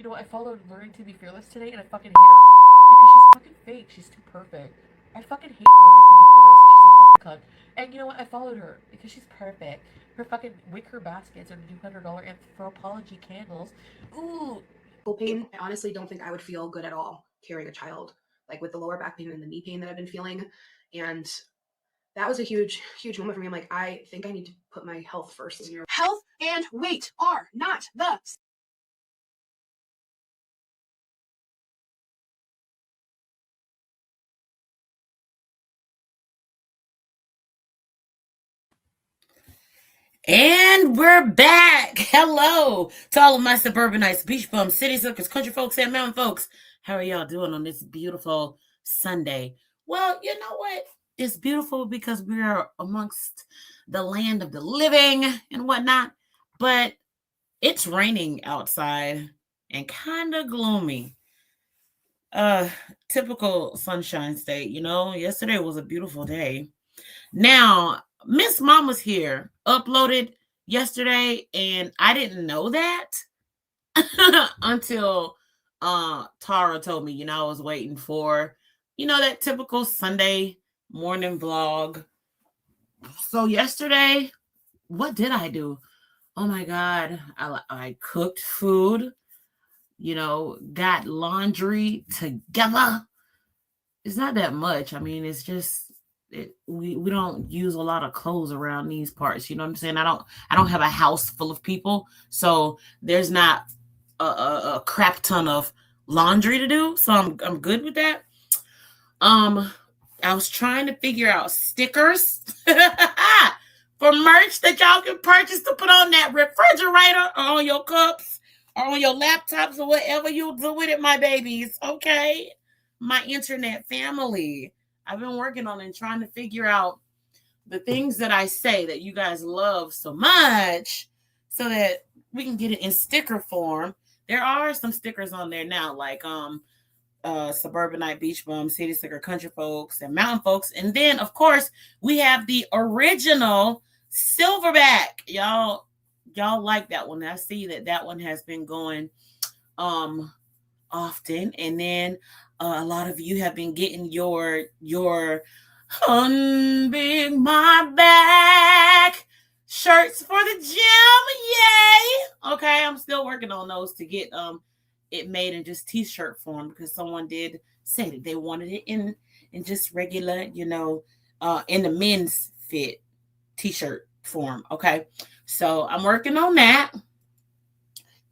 You know what? I followed Learning to Be Fearless today, and I fucking hate her because she's fucking fake. She's too perfect. I fucking hate Learning to Be Fearless. She's a fucking cunt. And you know what? I followed her because she's perfect. Her fucking wicker baskets are $200 anthropology candles. Ooh. Pain. I honestly don't think I would feel good at all carrying a child, like with the lower back pain and the knee pain that I've been feeling. And that was a huge, huge moment for me. I'm like, I think I need to put my health first. Health and weight are not the And we're back. Hello to all of my suburbanites, beach bums, city slickers, country folks, and mountain folks. How are y'all doing on this beautiful Sunday? Well, you know what? It's beautiful because we're amongst the land of the living and whatnot, but it's raining outside and kind of gloomy. Typical sunshine state, you know. Yesterday was a beautiful day. Now, Miss Mama's here uploaded yesterday, and I didn't know that until Tara told me. I was waiting for that typical Sunday morning vlog. So yesterday, what did I do? Oh my god, I cooked food, got laundry together. It's not that much. I mean, it's just we don't use a lot of clothes around these parts. You know what I'm saying? I don't have a house full of people, so there's not a crap ton of laundry to do. So I'm good with that. I was trying to figure out stickers for merch that y'all can purchase to put on that refrigerator or on your cups or on your laptops or whatever you do with it, my babies. Okay. My internet family. I've been working on it and trying to figure out the things that I say that you guys love so much so that we can get it in sticker form. There are some stickers on there now, like Suburbanite, Beach Bum, City Slicker, Country Folks, and Mountain Folks. And then, of course, we have the original Silverback. Y'all like that one. I see that one has been going often. And then a lot of you have been getting your Unbig My Back shirts for the gym. Yay! Okay, I'm still working on those to get it made in just t-shirt form because someone did say that they wanted it in just regular, in the men's fit t-shirt form. Okay, so I'm working on that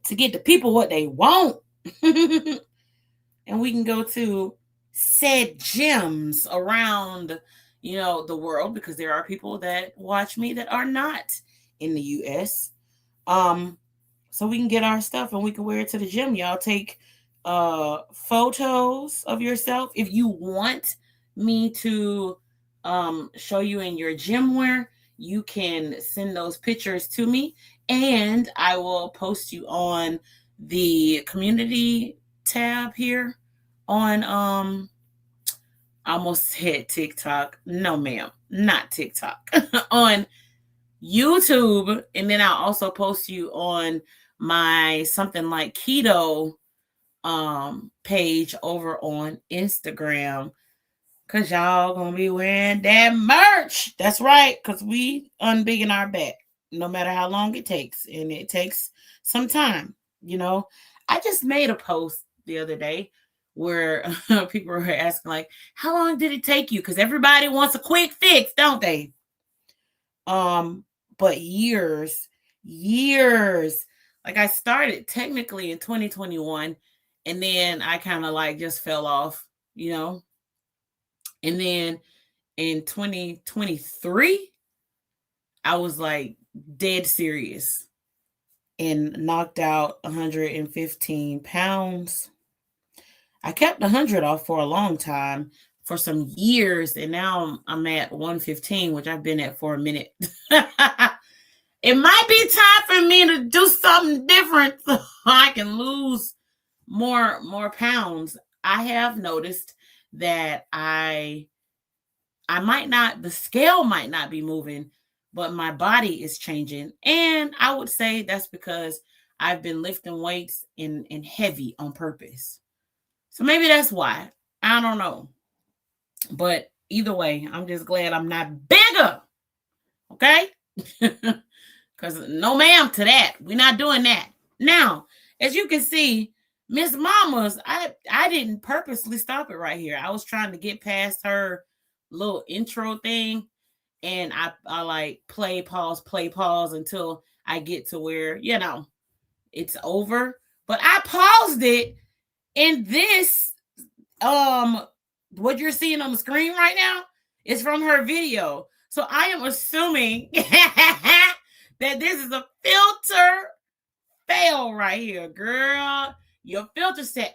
to get the people what they want. And we can go to said gyms around, the world, because there are people that watch me that are not in the U.S. So we can get our stuff and we can wear it to the gym. Y'all take photos of yourself. If you want me to show you in your gym wear, you can send those pictures to me, and I will post you on the community tab here on I almost said TikTok. No, ma'am, not TikTok. On YouTube, and then I'll also post you on my something like keto page over on Instagram, because y'all gonna be wearing that merch. That's right, because we unbigging our back no matter how long it takes, and it takes some time. I just made a post the other day where people were asking, like, how long did it take you? Because everybody wants a quick fix, don't they? But years. Like, I started technically in 2021, and then I kind of like just fell off, and then in 2023 I was like dead serious and knocked out 115 pounds. I kept 100 off for a long time, for some years, and now I'm at 115, which I've been at for a minute. It might be time for me to do something different so I can lose more pounds. I have noticed that I might not, the scale might not be moving, but my body is changing. And I would say that's because I've been lifting weights and heavy on purpose. So maybe that's why. I don't know. But either way, I'm just glad I'm not bigger. Okay? Because no ma'am to that. We're not doing that. Now, as you can see, Miss Mama's, I didn't purposely stop it right here. I was trying to get past her little intro thing. And I like play, pause until I get to where, it's over. But I paused it, and this, what you're seeing on the screen right now is from her video. So I am assuming that this is a filter fail right here, girl. Your filter said,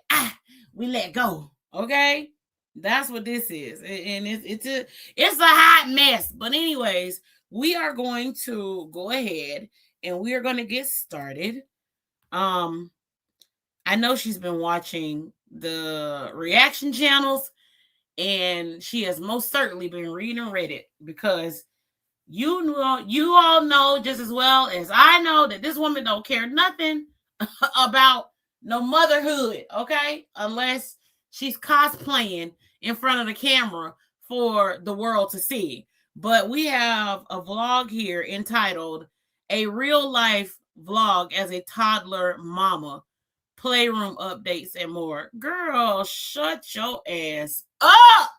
we let go. Okay? That's what this is. And it's a hot mess. But anyways, we are going to go ahead and we are going to get started. I know she's been watching the reaction channels, and she has most certainly been reading Reddit, because you all know just as well as I know that this woman don't care nothing about no motherhood, okay? Unless she's cosplaying in front of the camera for the world to see. But we have a vlog here entitled A Real Life Vlog as a Toddler Mama, Playroom Updates and More. Girl, shut your ass up.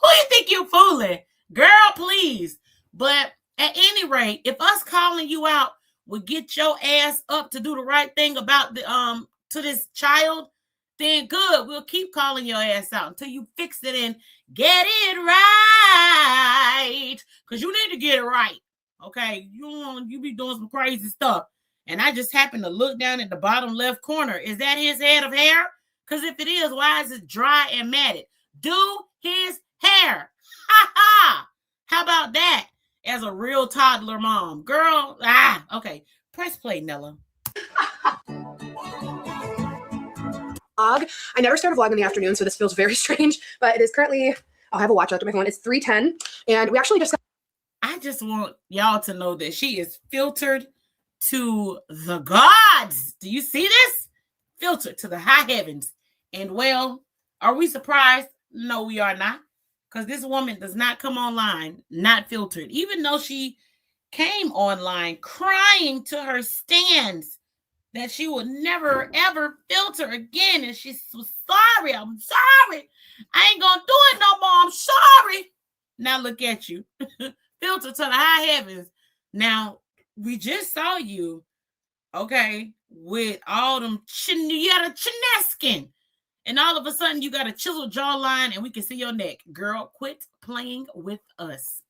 Who you think you fooling? Girl, please. But at any rate, if us calling you out would get your ass up to do the right thing about the to this child, then good. We'll keep calling your ass out until you fix it and get it right. Because you need to get it right. Okay? You be doing some crazy stuff. And I just happened to look down at the bottom left corner. Is that his head of hair? Because if it is, why is it dry and matted? Do his hair. Ha ha. How about that as a real toddler mom? Girl, okay. Press play, Nella. I never start a vlog in the afternoon, so this feels very strange, but it is currently, I'll have a watch after my phone. It's 3:10, and we actually just I just want y'all to know that she is filtered to the gods. Do you see this? Filtered to the high heavens. And well, are we surprised? No, we are not. Because this woman does not come online not filtered. Even though she came online crying to her stands that she would never, ever filter again. And she's so sorry. I'm sorry. I ain't going to do it no more. I'm sorry. Now look at you. Filter to the high heavens. Now, we just saw you, okay, with all them you had a chineskin, and all of a sudden you got a chiseled jawline and we can see your neck. Girl, quit playing with us.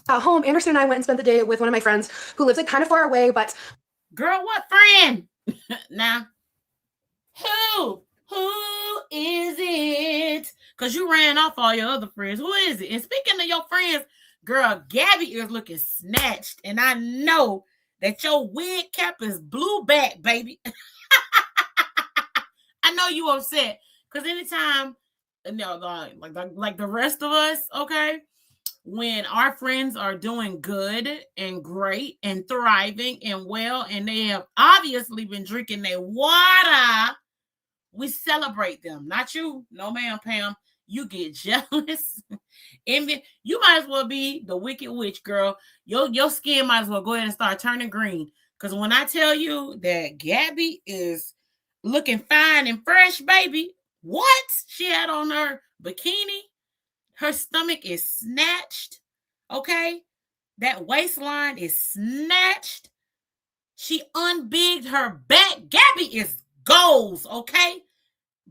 At home, Anderson and I went and spent the day with one of my friends who lives like kind of far away, but girl, what friend? Now, who is it? Because you ran off all your other friends. Who is it? And speaking of your friends, girl, Gabby is looking snatched, and I know that your wig cap is blue back, baby. I know you upset, because anytime, like the rest of us, okay, when our friends are doing good and great and thriving and well, and they have obviously been drinking their water, we celebrate them. Not you. No, ma'am, Pam. You get jealous. Envy. You might as well be the wicked witch, girl. Your skin might as well go ahead and start turning green. Because when I tell you that Gabby is looking fine and fresh, baby, what? She had on her bikini. Her stomach is snatched. Okay? That waistline is snatched. She unbigged her back. Gabby is goals, okay?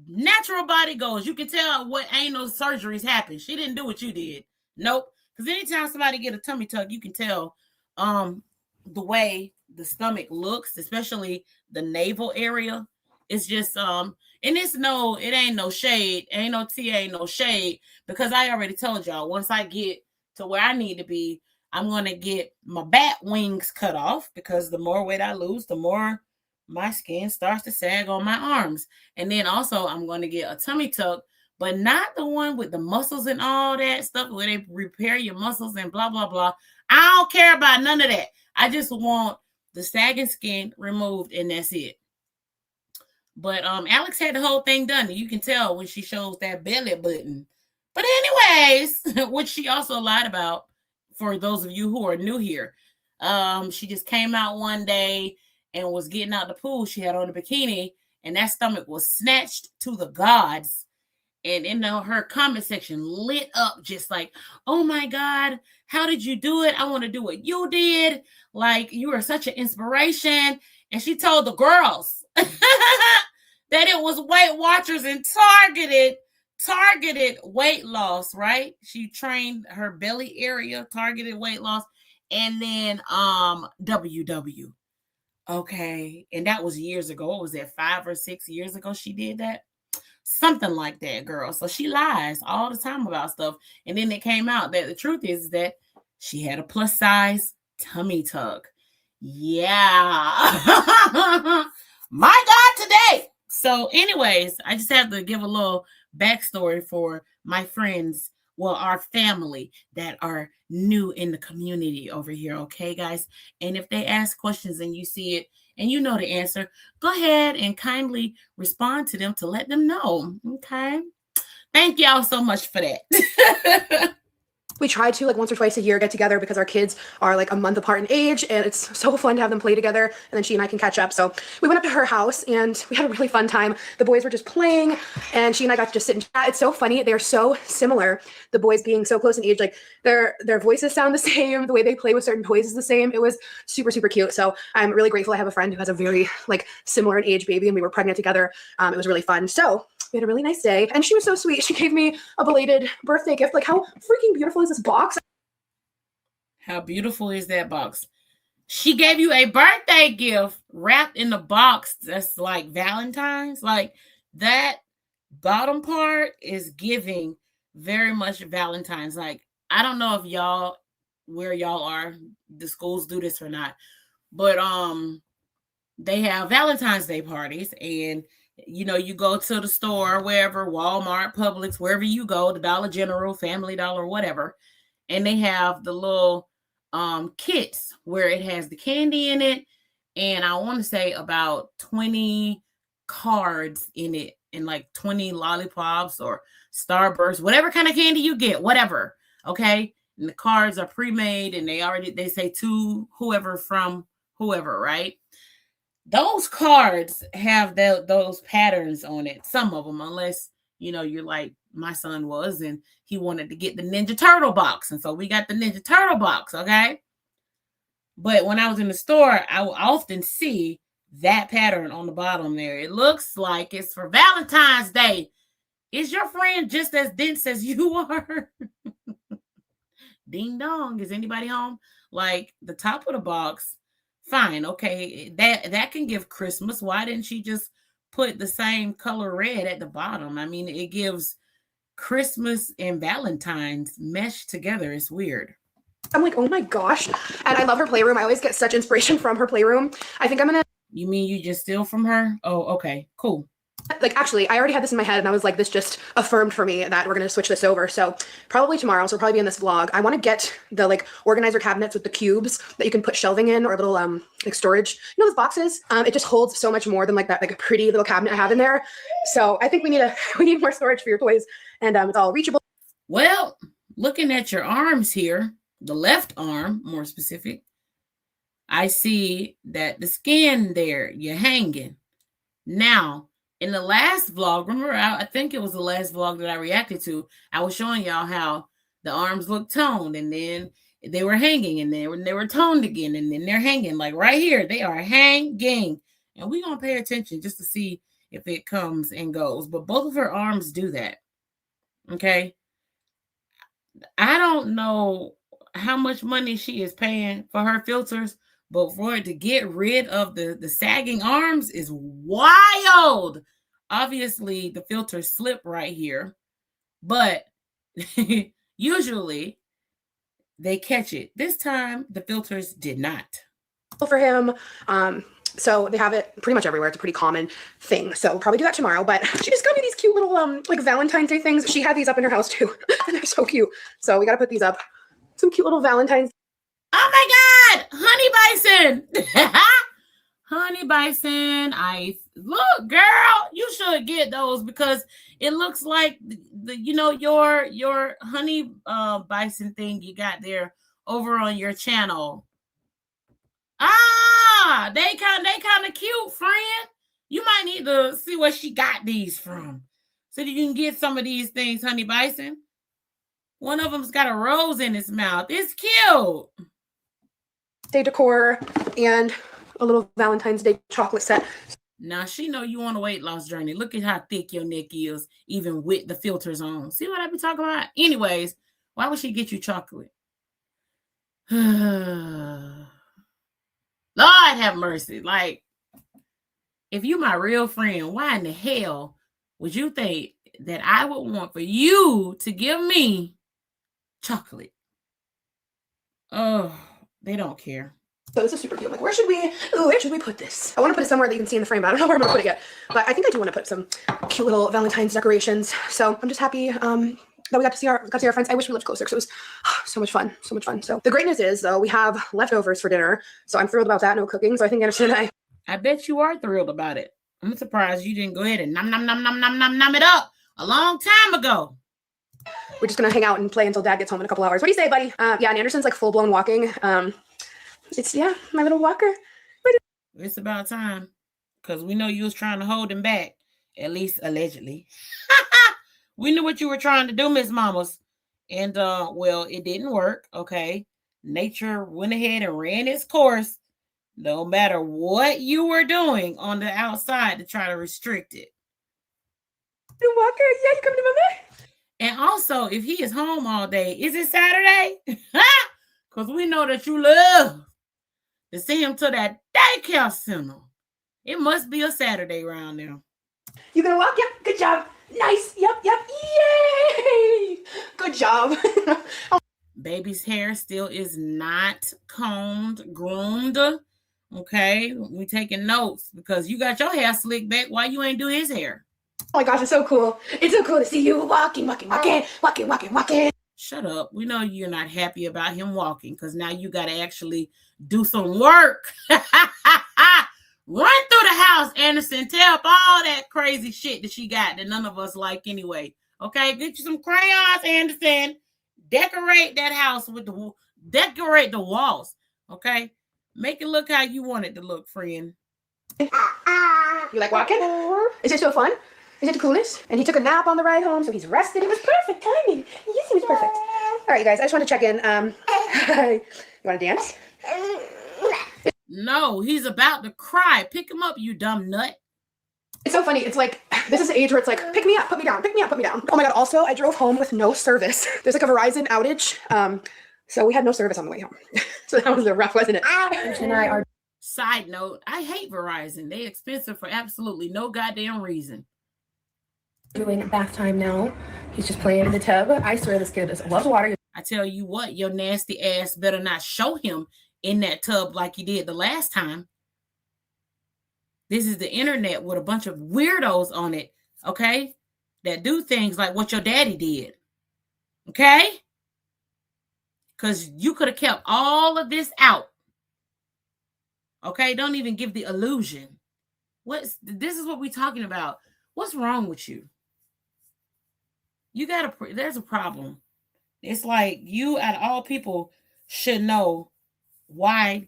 Natural body goals. You can tell what ain't no surgeries happen. She didn't do what you did. Nope. Because anytime somebody get a tummy tuck, you can tell the way the stomach looks, especially the navel area. It's just and it ain't no shade. Ain't no tea, ain't no shade. Because I already told y'all, once I get to where I need to be, I'm gonna get my bat wings cut off, because the more weight I lose, the more my skin starts to sag on my arms. And then also I'm going to get a tummy tuck, but not the one with the muscles and all that stuff where they repair your muscles and blah, blah, blah. I don't care about none of that. I just want the sagging skin removed, and that's it. But Alex had the whole thing done. And you can tell when she shows that belly button. But anyways, which she also lied about for those of you who are new here. She just came out one day and was getting out the pool. She had on a bikini, and that stomach was snatched to the gods. And in her comment section lit up just like, oh my God, how did you do it? I want to do what you did. Like, you are such an inspiration. And she told the girls that it was Weight Watchers and targeted weight loss, right? She trained her belly area, targeted weight loss, and then WW. Okay. And that was years ago. What was that, 5 or 6 years ago she did that? Something like that, girl. So she lies all the time about stuff. And then it came out that the truth is that she had a plus size tummy tuck. Yeah. My God, today. So anyways, I just have to give a little backstory for my friends, well, our family that are new in the community over here. Okay, guys. And if they ask questions and you see it, and you know the answer, go ahead and kindly respond to them to let them know. Okay. Thank y'all so much for that. We try to, like, once or twice a year get together because our kids are like a month apart in age, and it's so fun to have them play together, and then she and I can catch up. So we went up to her house and we had a really fun time. The boys were just playing and she and I got to just sit and chat. It's so funny. They're so similar. The boys being so close in age, like their voices sound the same. The way they play with certain toys is the same. It was super, super cute. So I'm really grateful I have a friend who has a very like similar in age baby, and we were pregnant together. It was really fun. So we had a really nice day, and she was so sweet. She gave me a belated birthday gift. Like, how freaking beautiful is this box? How beautiful is that box? She gave you a birthday gift wrapped in a box that's like Valentine's. Like, that bottom part is giving very much Valentine's. Like, I don't know if y'all, where y'all are, the schools do this or not, but they have Valentine's Day parties, and you know, you go to the store, wherever, Walmart, Publix, wherever you go, the Dollar General, Family Dollar, whatever, and they have the little kits where it has the candy in it, and I want to say about 20 cards in it, and like 20 lollipops or Starburst, whatever kind of candy you get, whatever, okay? And the cards are pre-made, and they say to whoever from whoever, right? Those cards have those patterns on it. Some of them, unless, you know, you're like my son was, and he wanted to get the Ninja Turtle box. And so we got the Ninja Turtle box, okay? But when I was in the store, I would often see that pattern on the bottom there. It looks like it's for Valentine's Day. Is your friend just as dense as you are? Ding dong. Is anybody home? Like, the top of the box, fine, okay, that can give Christmas. Why didn't she just put the same color red at the bottom? I mean, it gives Christmas and Valentine's meshed together. It's weird. I'm like, oh my gosh. And I love her playroom. I always get such inspiration from her playroom. I think I'm gonna... You mean you just steal from her? Oh, okay, cool. Like, actually, I already had this in my head, and I was like, this just affirmed for me that we're going to switch this over. So probably tomorrow, so it'll probably be in this vlog. I want to get the like organizer cabinets with the cubes that you can put shelving in, or a little like storage. You know those boxes? It just holds so much more than like that, like a pretty little cabinet I have in there. So I think we need more storage for your toys, and it's all reachable. Well, looking at your arms here, the left arm, more specific, I see that the skin there, you're hanging. Now, in the last vlog, remember, I think it was the last vlog that I reacted to, I was showing y'all how the arms look toned, and then they were hanging, and then they were toned again, and then they're hanging. Like right here, they are hanging. And we're going to pay attention just to see if it comes and goes. But both of her arms do that. Okay? I don't know how much money she is paying for her filters, but for it to get rid of the sagging arms is wild. Obviously, the filters slip right here, but usually they catch it. This time, the filters did not. For him, so they have it pretty much everywhere. It's a pretty common thing. So we'll probably do that tomorrow. But she just got me these cute little like Valentine's Day things. She had these up in her house too, and they're so cute. So we got to put these up. Some cute little Valentine's. Oh my God, honey bison. Honey bison ice. Look, girl, you should get those because it looks like your honey bison thing you got there over on your channel. Ah, they kind of cute, friend. You might need to see where she got these from so that you can get some of these things, honey bison. One of them's got a rose in its mouth. It's cute. Day decor and a little Valentine's Day chocolate set. Now she know you on a weight loss journey. Look at how thick your neck is, even with the filters on. See what I be talking about? Anyways, why would she get you chocolate? Lord have mercy. Like, if you my real friend, why in the hell would you think that I would want for you to give me chocolate? Oh, they don't care. So this is super cute. I'm like, where should we put this? I want to put it somewhere that you can see in the frame, but I don't know where I'm going to put it yet. But I think I do want to put some cute little Valentine's decorations. So I'm just happy that we got to see our friends. I wish we lived closer because it was so much fun. So the great news is, though, we have leftovers for dinner. So I'm thrilled about that. No cooking. So I think Anderson and I bet you are thrilled about it. I'm surprised you didn't go ahead and nom it up a long time ago. We're just going to hang out and play until Dad gets home in a couple hours. What do you say, buddy? Yeah, and Anderson's like full-blown walking. It's, yeah, my little walker. It's about time because we know you was trying to hold him back, at least allegedly. We knew what you were trying to do, Miss Mamas. And, well, it didn't work, okay? Nature went ahead and ran its course, no matter what you were doing on the outside to try to restrict it. Little walker, yeah, you coming to Mama? And also, if he is home all day, is it Saturday? Because we know that you love to see him to that daycare center. It must be a Saturday around there. You gonna walk? Yep. Good job. Nice. Yep. Yay! Good job. Baby's hair still is not combed, groomed. Okay, we taking notes because you got your hair slicked back. Why you ain't do his hair? Oh my gosh, it's so cool. It's so cool to see you walking. Shut up. We know you're not happy about him walking because now you got to actually do some work. Run through the house, Anderson. Tear up all that crazy shit that she got that none of us like anyway. Okay, get you some crayons, Anderson. Decorate that house with decorate the walls. Okay, make it look how you want it to look, friend. You like walking? Is it so fun? Is it the coolest? And he took a nap on the ride home, so he's rested. It was perfect timing. Yes, it was perfect. All right, you guys, I just want to check in. You want to dance? No, he's about to cry. Pick him up, you dumb nut. It's so funny. It's like, this is the age where it's like, pick me up, put me down, pick me up, put me down. Oh my God, also, I drove home with no service. There's like a Verizon outage. So we had no service on the way home. So that was rough, wasn't it? And I are. Side note, I hate Verizon. They expensive for absolutely no goddamn reason. Doing bath time now. He's just playing in the tub. I swear this kid loves water. I tell you what, your nasty ass better not show him in that tub like you did the last time. This is the internet with a bunch of weirdos on it, okay? That do things like what your daddy did, okay? Because you could have kept all of this out, okay? Don't even give the illusion. This is what we're talking about. What's wrong with you? There's a problem. It's like you, out of all people, should know why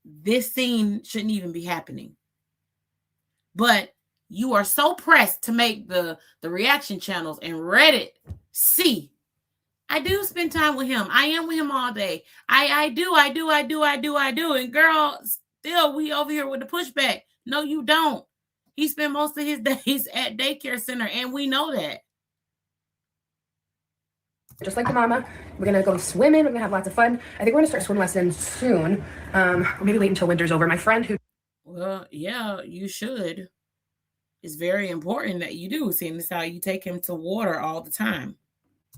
this scene shouldn't even be happening. But you are so pressed to make the reaction channels and Reddit see. I do spend time with him. I am with him all day. I do. And girl, still we over here with the pushback. No, you don't. He spent most of his days at daycare center, and we know that. Just like the mama, we're gonna go swimming. We're gonna have lots of fun. I think we're gonna start swim lessons soon. Or maybe wait until winter's over. My friend who. Well, yeah, you should. It's very important that you do, seeing as how you take him to water all the time.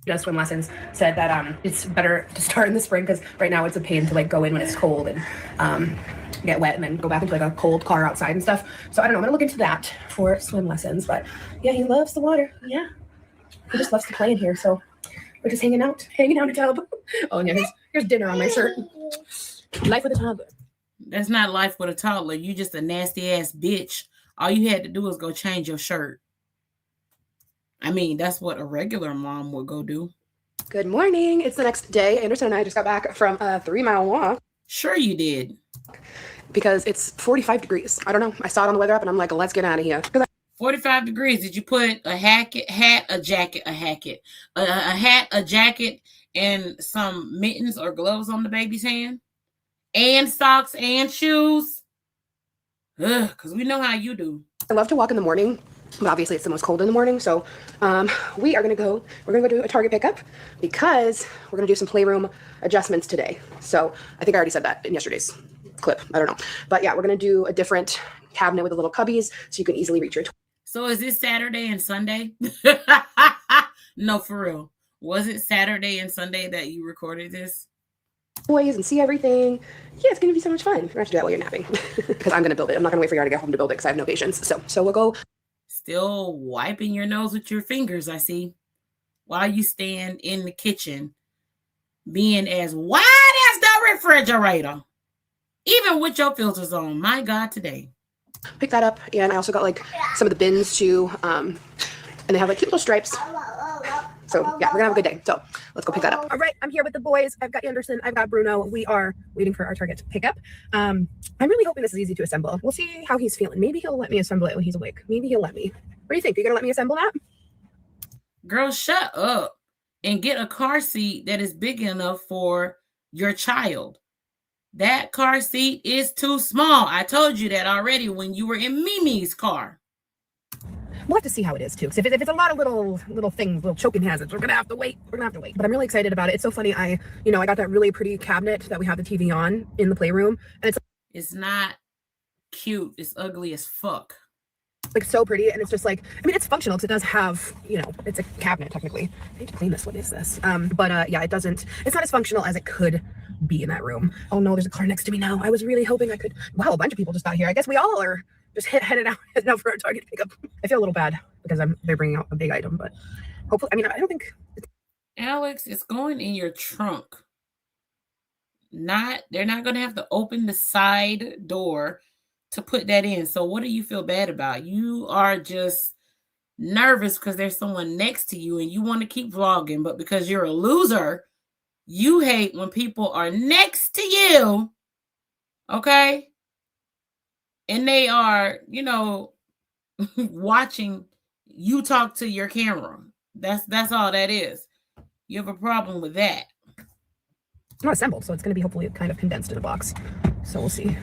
Does swim lessons said that it's better to start in the spring because right now it's a pain to like go in when it's cold and get wet and then go back into like a cold car outside and stuff. So I don't know. I'm gonna look into that for swim lessons. But yeah, he loves the water. Yeah, he just loves to play in here. So we're just hanging out in a tub. Oh yeah, here's dinner on my shirt. Life with a toddler. That's not life with a toddler. You just a nasty ass bitch. All you had to do was go change your shirt. I mean, that's what a regular mom would go do. Good morning. It's the next day. Anderson and I just got back from a 3-mile walk. Sure you did. Because it's 45 degrees. I don't know. I saw it on the weather app and I'm like, let's get out of here. 45 degrees. Did you put a hat, a jacket, and some mittens or gloves on the baby's hand? And socks and shoes? Ugh, because we know how you do. I love to walk in the morning, but obviously it's the most cold in the morning. So we're going to go do a Target pickup because we're going to do some playroom adjustments today. So I think I already said that in yesterday's clip. I don't know. But yeah, we're going to do a different cabinet with the little cubbies so you can easily reach your toys. So is this Saturday and Sunday? No, for real. Was it Saturday and Sunday that you recorded this? And see everything. Yeah, it's going to be so much fun. We're going to have to do that while you're napping because I'm going to build it. I'm not going to wait for you to get home to build it because I have no patience. So we'll go. Still wiping your nose with your fingers, I see, while you stand in the kitchen being as wide as the refrigerator, even with your filters on. My God, today. Pick that up. And I also got like some of the bins too. And they have like cute little stripes. So yeah, we're gonna have a good day. So let's go pick that up. All right, I'm here with the boys. I've got Anderson, I've got Bruno. We are waiting for our Target pickup. I'm really hoping this is easy to assemble. We'll see how he's feeling. Maybe he'll let me assemble it when he's awake. Maybe he'll let me. What do you think? Are you gonna let me assemble that? Girl, shut up and get a car seat that is big enough for your child. That car seat is too small. I told you that already when you were in Mimi's car. We'll have to see how it is too. Because if it's a lot of little things, little choking hazards, we're gonna have to wait. But I'm really excited about it. It's so funny. I got that really pretty cabinet that we have the TV on in the playroom, and it's not cute. It's ugly as fuck. Like so pretty, and it's just like, I mean, it's functional because it does have, it's a cabinet technically. I need to clean this. What is this? Yeah, it's not as functional as it could be in that room. Oh no, there's a car next to me now. I was really hoping I could. Wow, a bunch of people just got here. I guess we all are just headed out for our Target pickup. I feel a little bad because they're bringing out a big item, but hopefully, I mean, I don't think. Alex, it's going in your trunk. They're not going to have to open the side door to put that in. So what do you feel bad about? You are just nervous because there's someone next to you and you want to keep vlogging, but because you're a loser, you hate when people are next to you, okay? And they are, watching you talk to your camera. That's all that is. You have a problem with that. It's not assembled, so it's going to be hopefully kind of condensed in a box. So we'll see.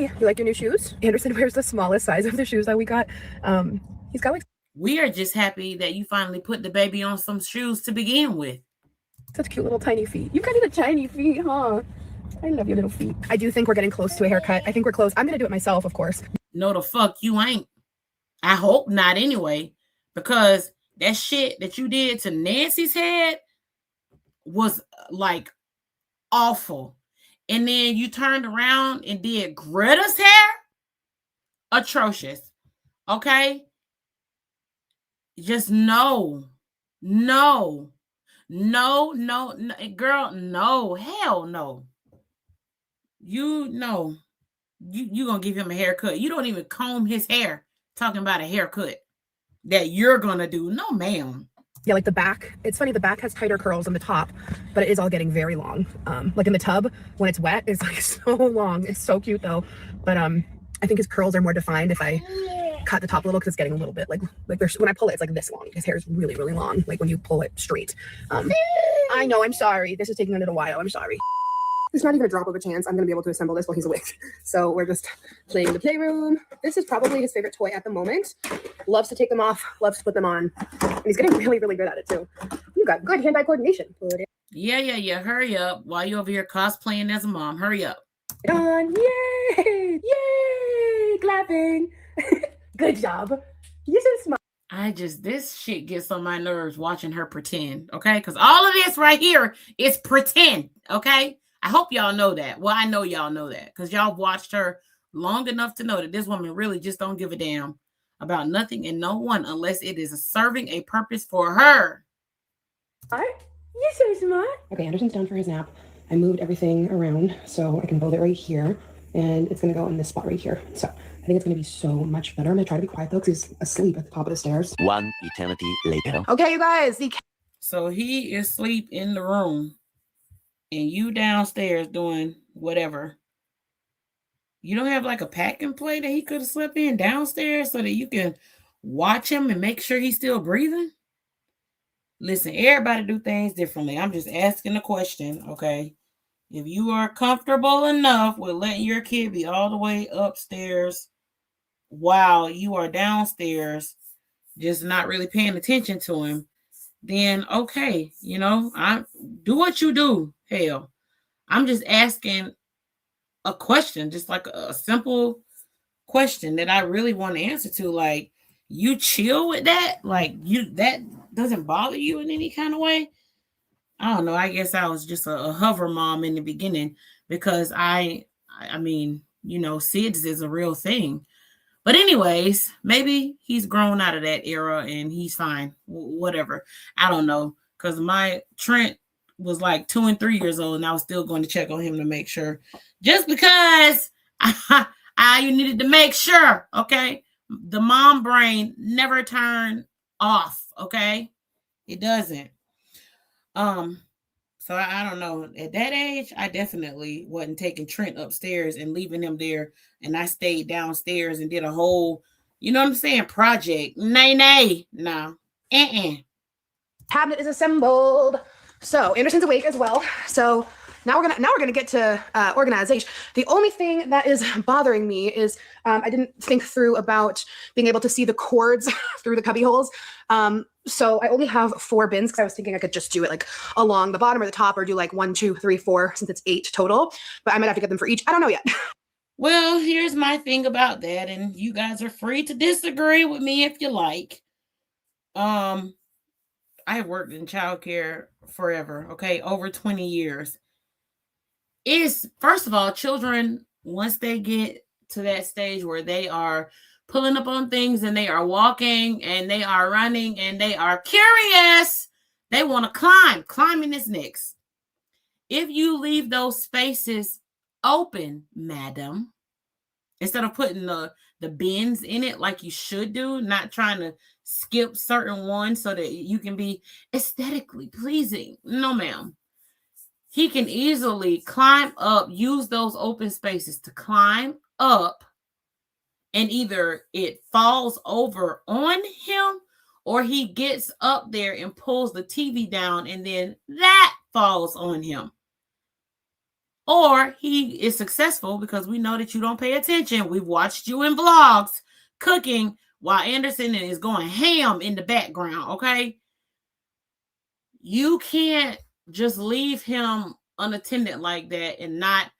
You like your new shoes? Anderson wears the smallest size of the shoes that we got. He's got like. We are just happy that you finally put the baby on some shoes to begin with. Such cute little tiny feet. You've got little tiny feet, huh? I love your little feet. I do think we're getting close to a haircut. I think we're close. I'm going to do it myself, of course. No, the fuck you ain't. I hope not anyway, because that shit that you did to Nancy's head was like awful. And then you turned around and did Greta's hair? Atrocious. Okay? Just no. Girl, no. Hell no. You gonna give him a haircut. You don't even comb his hair talking about a haircut that you're gonna do. No, ma'am. Yeah, like the back. It's funny, the back has tighter curls than the top, but it is all getting very long. Like in the tub, when it's wet, it's like so long. It's so cute though. But I think his curls are more defined if I cut the top a little because it's getting a little bit like there's when I pull it, it's like this long. His hair is really, really long, like when you pull it straight. I know, I'm sorry. This is taking a little while. I'm sorry. There's not even a drop of a chance I'm going to be able to assemble this while he's awake. So we're just playing in the playroom. This is probably his favorite toy at the moment. Loves to take them off, loves to put them on. And he's getting really, really good at it too. You got good hand-eye coordination. Put it. Yeah. Hurry up while you're over here cosplaying as a mom. Hurry up. Done. Yay! Yay! Clapping. Good job. You're so smart. This shit gets on my nerves watching her pretend, okay? Because all of this right here is pretend, okay? I hope y'all know that. Well, I know y'all know that because y'all watched her long enough to know that this woman really just don't give a damn about nothing and no one unless it is serving a purpose for her. You're so smart. Okay, Anderson's down for his nap. I moved everything around so I can build it right here, and it's gonna go in this spot right here. So I think it's gonna be so much better. I'm gonna try to be quiet though because he's asleep at the top of the stairs. One eternity later. Okay, you guys, So he is asleep in the room and you downstairs doing whatever. You don't have like a pack and play that he could have slept in downstairs so that you can watch him and make sure he's still breathing? Listen, everybody do things differently. I'm just asking a question, okay? If you are comfortable enough with letting your kid be all the way upstairs while you are downstairs, just not really paying attention to him, then okay, you know, I do what you do. Hell, I'm just asking a question, just like a simple question that I really want to answer to. Like, you chill with that? Like, that doesn't bother you in any kind of way? I don't know. I guess I was just a hover mom in the beginning because I mean, you know, SIDS is a real thing. But anyways, maybe he's grown out of that era and he's fine. Whatever. I don't know. Because my Trent was like 2 and 3 years old and I was still going to check on him to make sure. Just because you needed to make sure, okay? The mom brain never turned off, okay? It doesn't. So I don't know. At that age, I definitely wasn't taking Trent upstairs and leaving him there. And I stayed downstairs and did a whole, you know what I'm saying, project. Nay. No. cabinet is assembled. So Anderson's awake as well. So now we're gonna get to organization. The only thing that is bothering me is I didn't think through about being able to see the cords through the cubby holes. So I only have 4 bins because I was thinking I could just do it like along the bottom or the top, or do like 1, 2, 3, 4 since it's 8 total. But I might have to get them for each. I don't know yet. Well, here's my thing about that, and you guys are free to disagree with me if you like. I have worked in childcare forever, okay, over 20 years. Is first of all, children, once they get to that stage where they are pulling up on things and they are walking and they are running and they are curious, they want to climb. Climbing is next. If you leave those spaces open, madam, instead of putting the bins in it like you should do, not trying to skip certain ones so that you can be aesthetically pleasing. No, ma'am. He can easily climb up, use those open spaces to climb up, and either it falls over on him or he gets up there and pulls the TV down and then that falls on him. Or he is successful because we know that you don't pay attention. We've watched you in vlogs cooking while Anderson is going ham in the background, okay? You can't just leave him unattended like that and not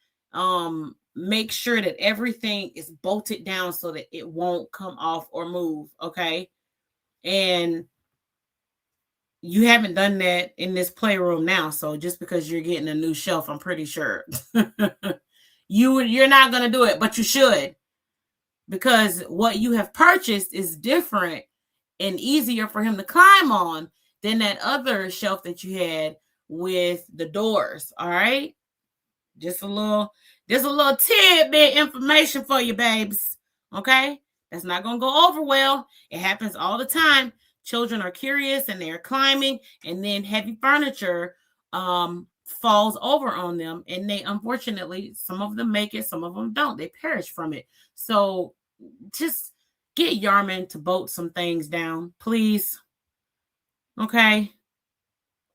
make sure that everything is bolted down so that it won't come off or move, okay? And you haven't done that in this playroom now, so just because you're getting a new shelf, I'm pretty sure you're not going to do it, but you should, because what you have purchased is different and easier for him to climb on than that other shelf that you had with the doors. All right, just a little tidbit information for you, babes. Okay, that's not gonna go over well. It happens all the time. Children are curious and they're climbing, and then heavy furniture falls over on them, and they, unfortunately, some of them make it, some of them don't. They perish from it. So just get Yarman to bolt some things down, please. Okay.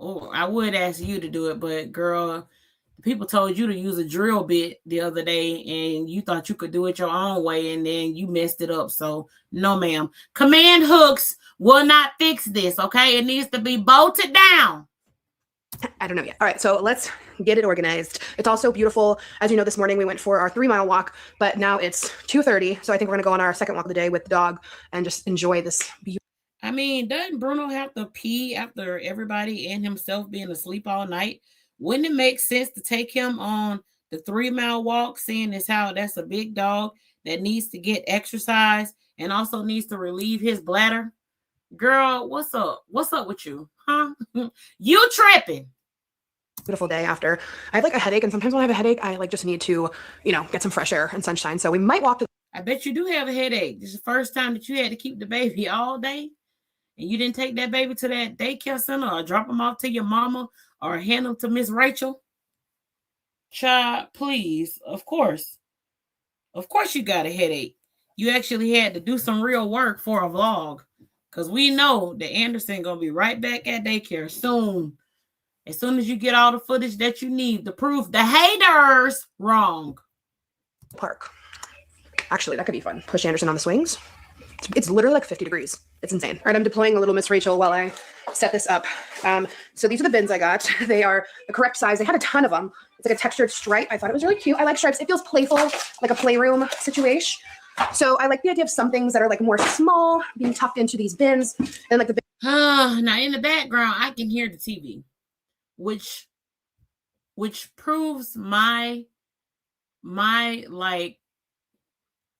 Oh, I would ask you to do it, but girl, people told you to use a drill bit the other day and you thought you could do it your own way and then you messed it up. So no, ma'am. Command hooks will not fix this, okay? It needs to be bolted down. I don't know yet. All right, so let's get it organized. It's also beautiful. As you know, this morning we went for our 3-mile walk, but now it's 2:30. So I think we're going to go on our second walk of the day with the dog and just enjoy this beautiful. I mean, doesn't Bruno have to pee after everybody and himself being asleep all night? Wouldn't it make sense to take him on the 3-mile walk, seeing as how that's a big dog that needs to get exercise and also needs to relieve his bladder? Girl, what's up? What's up with you? Huh? You tripping. beautiful day after. I have like a headache, and sometimes when I have a headache, I like just need to, you know, get some fresh air and sunshine. So we might walk to. I bet you do have a headache. This is the first time that you had to keep the baby all day, and you didn't take that baby to that daycare center or drop him off to your mama or hand him to Miss Rachel. Child, please. Of course you got a headache. You actually had to do some real work for a vlog, because we know that Anderson gonna be right back at daycare soon. As soon as you get all the footage that you need to prove the haters wrong. Park. Actually, that could be fun. Push Anderson on the swings. It's literally like 50 degrees. It's insane. All right, I'm deploying a little Miss Rachel while I set this up. So these are the bins I got. They are the correct size. They had a ton of them. It's like a textured stripe. I thought it was really cute. I like stripes. It feels playful, like a playroom situation. So I like the idea of some things that are like more small being tucked into these bins. And like the now in the background, I can hear the TV, which proves my like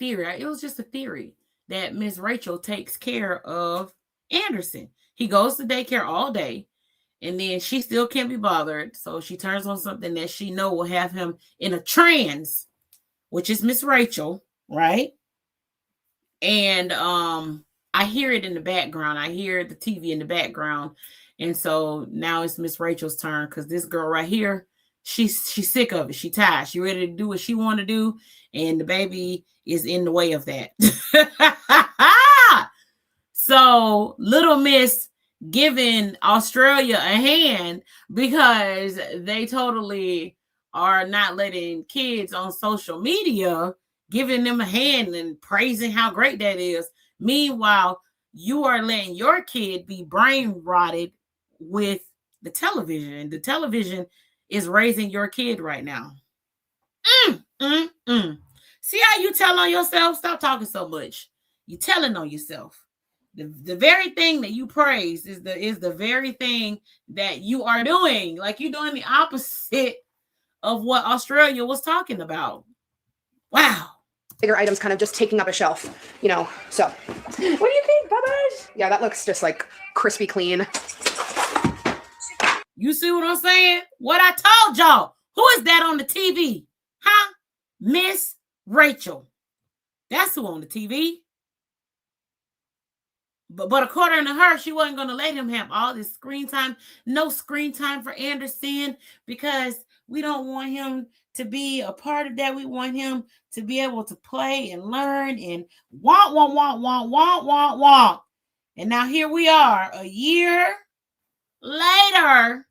theory. It was just a theory that Miss Rachel takes care of Anderson. He goes to daycare all day, and then she still can't be bothered. So she turns on something that she know will have him in a trance, which is Miss Rachel, right? And I hear it in the background. I hear the TV in the background. And so now it's Miss Rachel's turn, because this girl right here, she's sick of it. She tired. She ready to do what she want to do, and the baby is in the way of that. So little Miss giving Australia a hand, because they totally are not letting kids on social media giving them a hand and praising how great that is. Meanwhile, you are letting your kid be brain rotted with the television. The television is raising your kid right now. See how you tell on yourself? Stop talking so much. You're telling on yourself. The very thing that you praise is the very thing that you are doing. Like, you're doing the opposite of what Australia was talking about. Wow. Bigger items kind of just taking up a shelf, you know. So what do you think, Bubba? Yeah, that looks just like crispy clean. You see what I'm saying? What I told y'all. Who is that on the TV? Huh? Miss Rachel. That's who on the TV. But according to her, she wasn't going to let him have all this screen time. No screen time for Anderson, because we don't want him to be a part of that. We want him to be able to play and learn and want. And now here we are, a year later,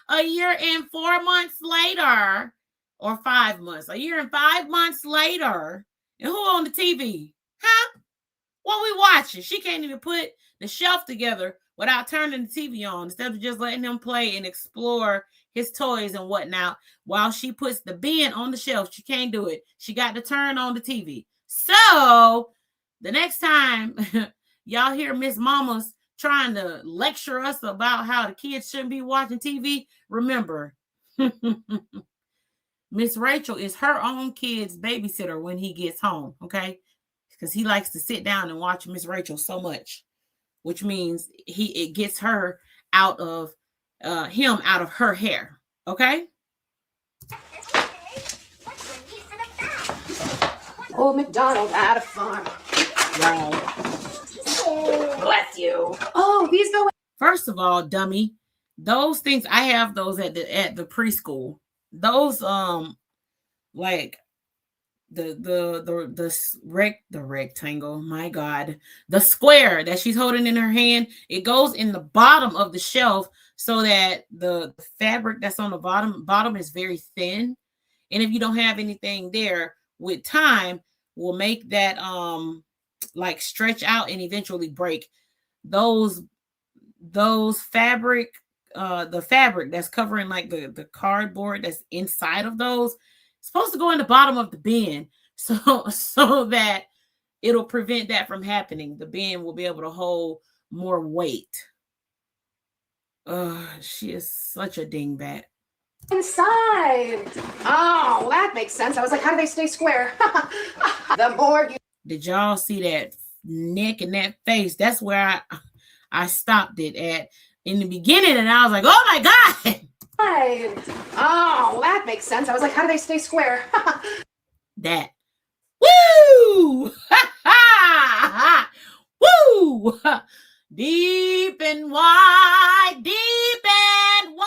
a year and 4 months later, or 5 months, a year and 5 months later, and who on the TV? Huh? What we watching? She can't even put the shelf together without turning the TV on, instead of just letting him play and explore his toys and whatnot while she puts the bin on the shelf. She can't do it. She got to turn on the TV. So the next time y'all hear Miss Mama's trying to lecture us about how the kids shouldn't be watching TV, remember, Miss Rachel is her own kid's babysitter when he gets home, okay? Because he likes to sit down and watch Miss Rachel so much, which means it gets her out of him out of her hair, okay? Old McDonald had a farm. Wow. Bless you. Oh, these go. First of all, dummy, those things, I have those at the preschool. Those like the rectangle, my God, the square that she's holding in her hand, it goes in the bottom of the shelf so that the fabric that's on the bottom is very thin. And if you don't have anything there, with time will make that like stretch out and eventually break. Those fabric, the fabric that's covering like the cardboard that's inside of those, supposed to go in the bottom of the bin, so that it'll prevent that from happening. The bin will be able to hold more weight. She is such a dingbat. Inside. Oh, that makes sense. I was like, how do they stay square? The more you. Did y'all see that neck and that face? That's where I stopped it at in the beginning, and I was like, oh my God. Right. Oh, well, that makes sense. I was like, how do they stay square? That. Woo! Ha ha! Woo! Deep and wide, deep and wide.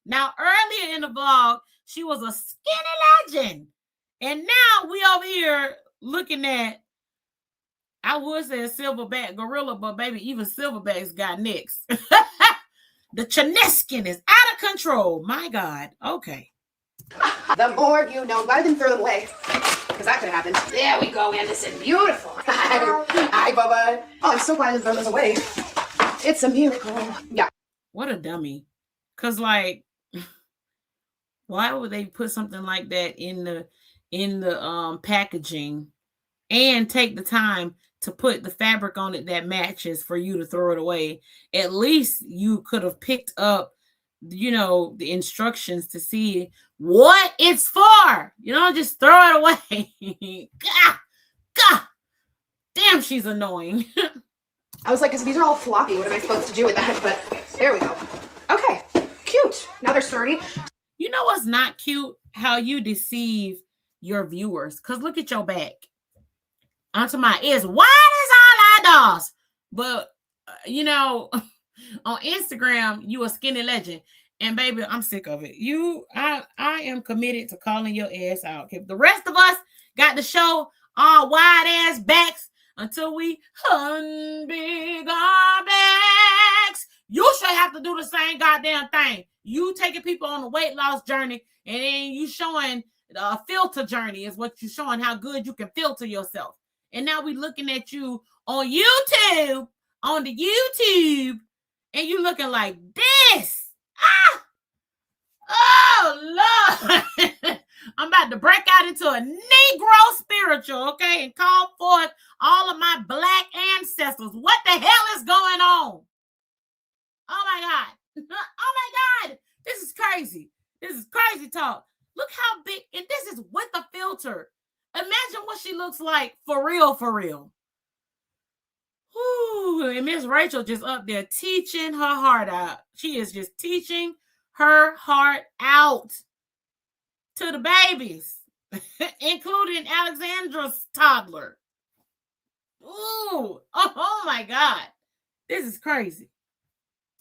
Now, earlier in the vlog, she was a skinny legend. And now we over here looking at, I would say a silverback gorilla, but baby, even silverbacks got necks. The Chineskin is out of control. My God. Okay. The more you know. Glad I didn't throw them away, because that could have happened. There we go, Anderson. Beautiful. Hi, Bubba. Oh, I'm so glad I didn't throw those away. It's a miracle. Yeah. What a dummy. Because, like, why would they put something like that in the packaging and take the time to put the fabric on it that matches for you to throw it away? At least you could have picked up, you know, the instructions to see what it's for. You know, just throw it away. God. Damn, she's annoying. I was like, because these are all floppy. What am I supposed to do with that? But there we go. Okay, cute. Now they're sturdy. You know what's not cute? How you deceive your viewers. Because look at your back. Onto my ears. Why is all our dolls? But, you know, on Instagram, you a skinny legend. And baby, I'm sick of it. I am committed to calling your ass out. If the rest of us got to show our wide ass backs until we unbig our backs, you should have to do the same goddamn thing. You taking people on a weight loss journey, and then you showing a filter journey is what you're showing, how good you can filter yourself. And now we looking at you on YouTube, and you looking like this. Oh, Lord. I'm about to break out into a Negro spiritual, okay, and call forth all of my black ancestors. What the hell is going on? Oh, my God. Oh, my God. This is crazy. This is crazy talk. Look how big, and this is with a filter. Imagine what she looks like for real, for real. Whew, and Miss Rachel just up there teaching her heart out. She is just teaching her heart out to the babies, including Alexandra's toddler. Ooh, oh my God. This is crazy.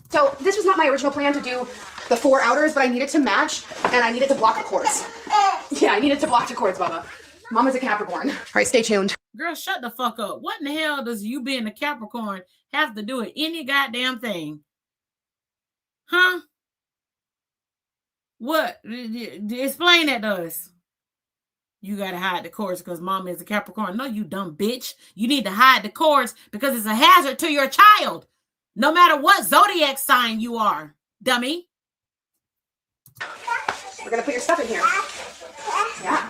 So this was not my original plan to do the 4 outers, but I needed to match, and I needed to block the cords. Yeah, I needed to block the cords, Bubba. Mama's a Capricorn. All right, stay tuned. Girl, shut the fuck up. What in the hell does you being a Capricorn have to do with any goddamn thing? Huh? What? Explain that to us. You gotta hide the cords because mama is a Capricorn. No, you dumb bitch. You need to hide the cords because it's a hazard to your child. No matter what zodiac sign you are, dummy. We're gonna put your stuff in here. Yeah.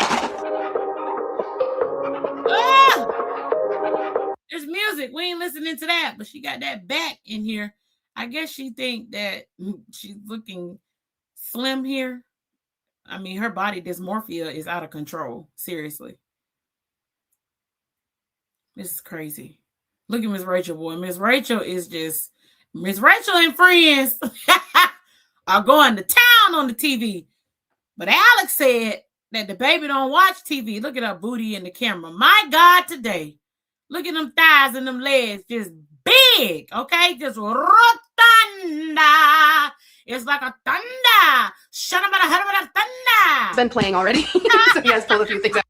There's music. We ain't listening to that, but she got that back in here. I guess she think that she's looking slim here. I mean, her body dysmorphia is out of control. Seriously. This is crazy. Look at Miss Rachel, boy. Miss Rachel is just... Miss Rachel and friends are going to town on the TV. But Alex said that the baby don't watch TV. Look at her booty in the camera. My God, today. Look at them thighs and them legs. Just big, okay? Just rotunda. It's like a thunder. Shut up, thunder. Been playing already. So he has pulled a few things out.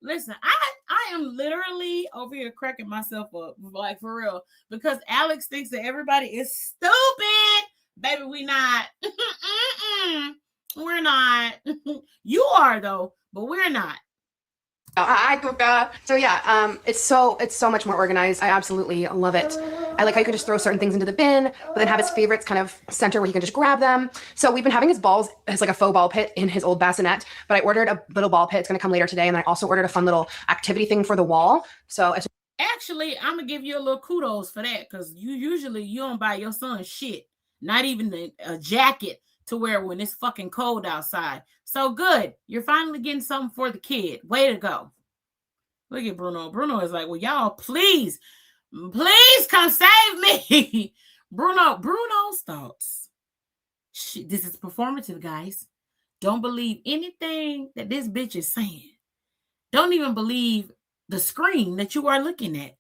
Listen, I am literally over here cracking myself up, like for real, because Alex thinks that everybody is stupid. Baby, we not. We're not. You are though, but we're not. Hi, Kuka. So yeah, it's so much more organized. I absolutely love it. I like how you can just throw certain things into the bin, but then have his favorites kind of center where he can just grab them. So we've been having his balls as like a faux ball pit in his old bassinet, but I ordered a little ball pit. It's going to come later today. And I also ordered a fun little activity thing for the wall. So actually, I'm going to give you a little kudos for that, because you don't buy your son shit, not even a jacket to wear when it's fucking cold outside. So good. You're finally getting something for the kid. Way to go. Look at Bruno. Bruno is like, well, y'all, please. Please come save me. Bruno's thoughts. This is performative, guys. Don't believe anything that this bitch is saying. Don't even believe the screen that you are looking at.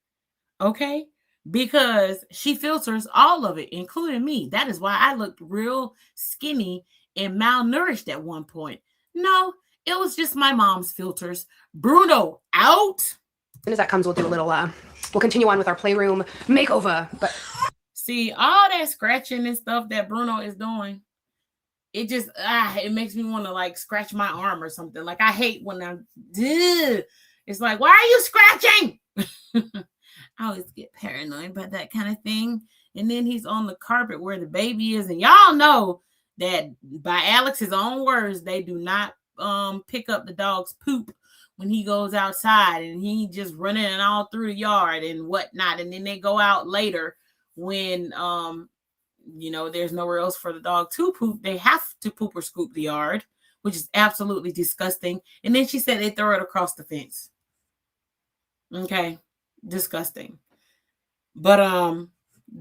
Okay? Because she filters all of it, including me. That is why I looked real skinny and malnourished at one point. No, it was just my mom's filters. Bruno, out. As soon as that comes, we'll do a little, we'll continue on with our playroom makeover. But see, all that scratching and stuff that Bruno is doing, it just, it makes me want to like scratch my arm or something. Like I hate when it's like, why are you scratching? I always get paranoid by that kind of thing. And then he's on the carpet where the baby is. And y'all know that by Alex's own words, they do not pick up the dog's poop when he goes outside, and he just running all through the yard and whatnot. And then they go out later when, there's nowhere else for the dog to poop. They have to poop or scoop the yard, which is absolutely disgusting. And then she said they throw it across the fence. Okay. Disgusting. But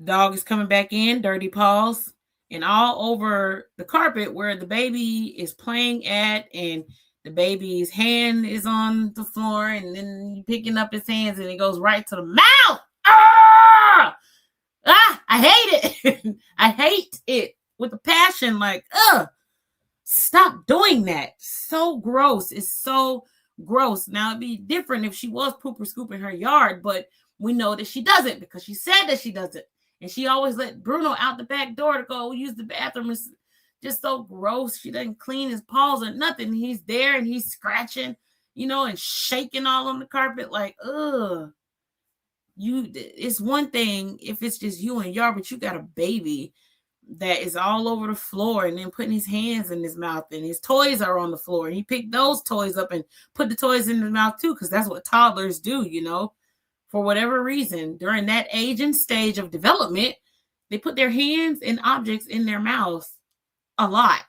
dog is coming back in, dirty paws, and all over the carpet where the baby is playing at, and the baby's hand is on the floor, and then picking up his hands, and it goes right to the mouth. I hate it. I hate it with a passion. Like, stop doing that. So gross. It's so gross. Now it'd be different if she was poop or scooping her yard, but we know that she doesn't because she said that she doesn't, and she always let Bruno out the back door to go use the bathroom. It's just so gross. She doesn't clean his paws or nothing. He's there and he's scratching, and shaking all on the carpet. Like, it's one thing if it's just you and yard, but you got a baby that is all over the floor and then putting his hands in his mouth, and his toys are on the floor, and he picked those toys up and put the toys in his mouth too, because that's what toddlers do, for whatever reason. During that age and stage of development, they put their hands and objects in their mouths a lot.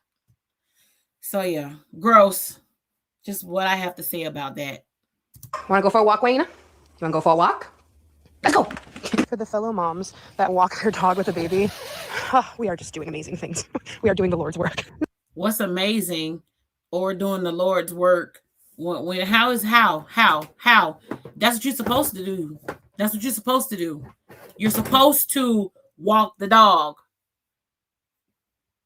So yeah, gross. Just what I have to say about that. Want to go for a walk, Wayne? You want to go for a walk? Let's go. For the fellow moms that walk their dog with a baby, we are just doing amazing things. We are doing the Lord's work. What's amazing or doing the Lord's work? How? That's what you're supposed to do. That's what you're supposed to do. You're supposed to walk the dog.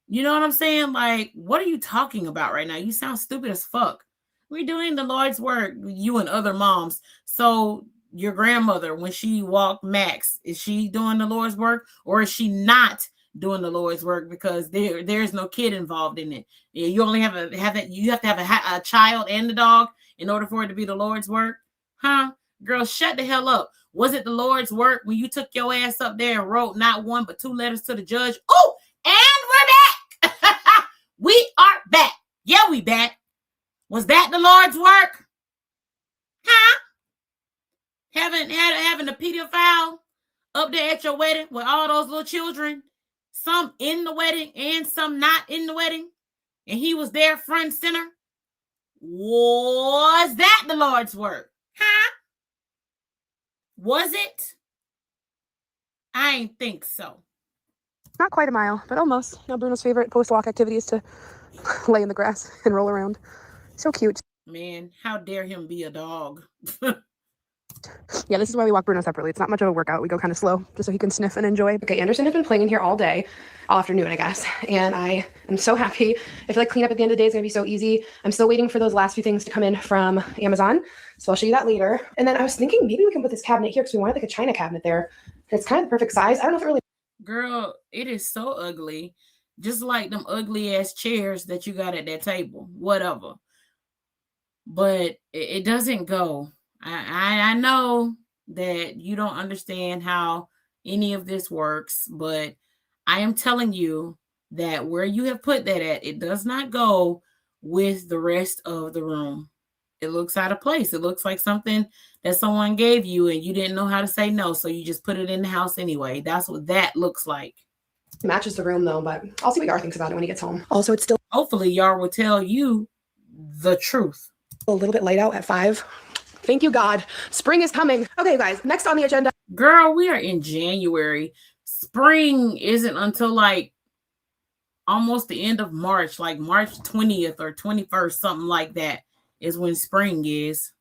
You know what I'm saying? Like, what are you talking about right now? You sound stupid as fuck. We're doing the Lord's work, you and other moms. So your grandmother, when she walked Max, is she doing the Lord's work, or is she not doing the Lord's work because there's no kid involved in it? You only have you have to have a child and the dog in order for it to be the Lord's work? Huh? Girl, shut the hell up. Was it the Lord's work when you took your ass up there and wrote not one but 2 letters to the judge? Oh, and we're back. We are back. Yeah, we back. Was that the Lord's work? Huh? Having a pedophile up there at your wedding with all those little children, some in the wedding and some not in the wedding, and he was there front and center. Was that the Lord's work? Huh? Was it? I ain't think so. Not quite a mile, but almost. Now Bruno's favorite post-walk activity is to lay in the grass and roll around. So cute. Man, how dare him be a dog? Yeah, this is why we walk Bruno separately. It's not much of a workout. We go kind of slow just so he can sniff and enjoy. Okay, Anderson has been playing in here all day, all afternoon, I guess. And I am so happy. I feel like cleanup at the end of the day is going to be so easy. I'm still waiting for those last few things to come in from Amazon. So I'll show you that later. And then I was thinking maybe we can put this cabinet here because we wanted like a china cabinet there. It's kind of the perfect size. I don't know if it really... Girl, it is so ugly. Just like them ugly ass chairs that you got at that table. Whatever. But it doesn't go. I know that you don't understand how any of this works, but I am telling you that where you have put that at, it does not go with the rest of the room. It looks out of place. It looks like something that someone gave you and you didn't know how to say no, so you just put it in the house anyway. That's what that looks like. It matches the room though, but I'll see what Yar thinks about it when he gets home. Also, it's still... Hopefully Yar will tell you the truth. A little bit light out at 5 Thank you, God. Spring is coming. Okay, guys, next on the agenda. Girl, we are in January. Spring isn't until like almost the end of March, like March 20th or 21st, something like that is when spring is.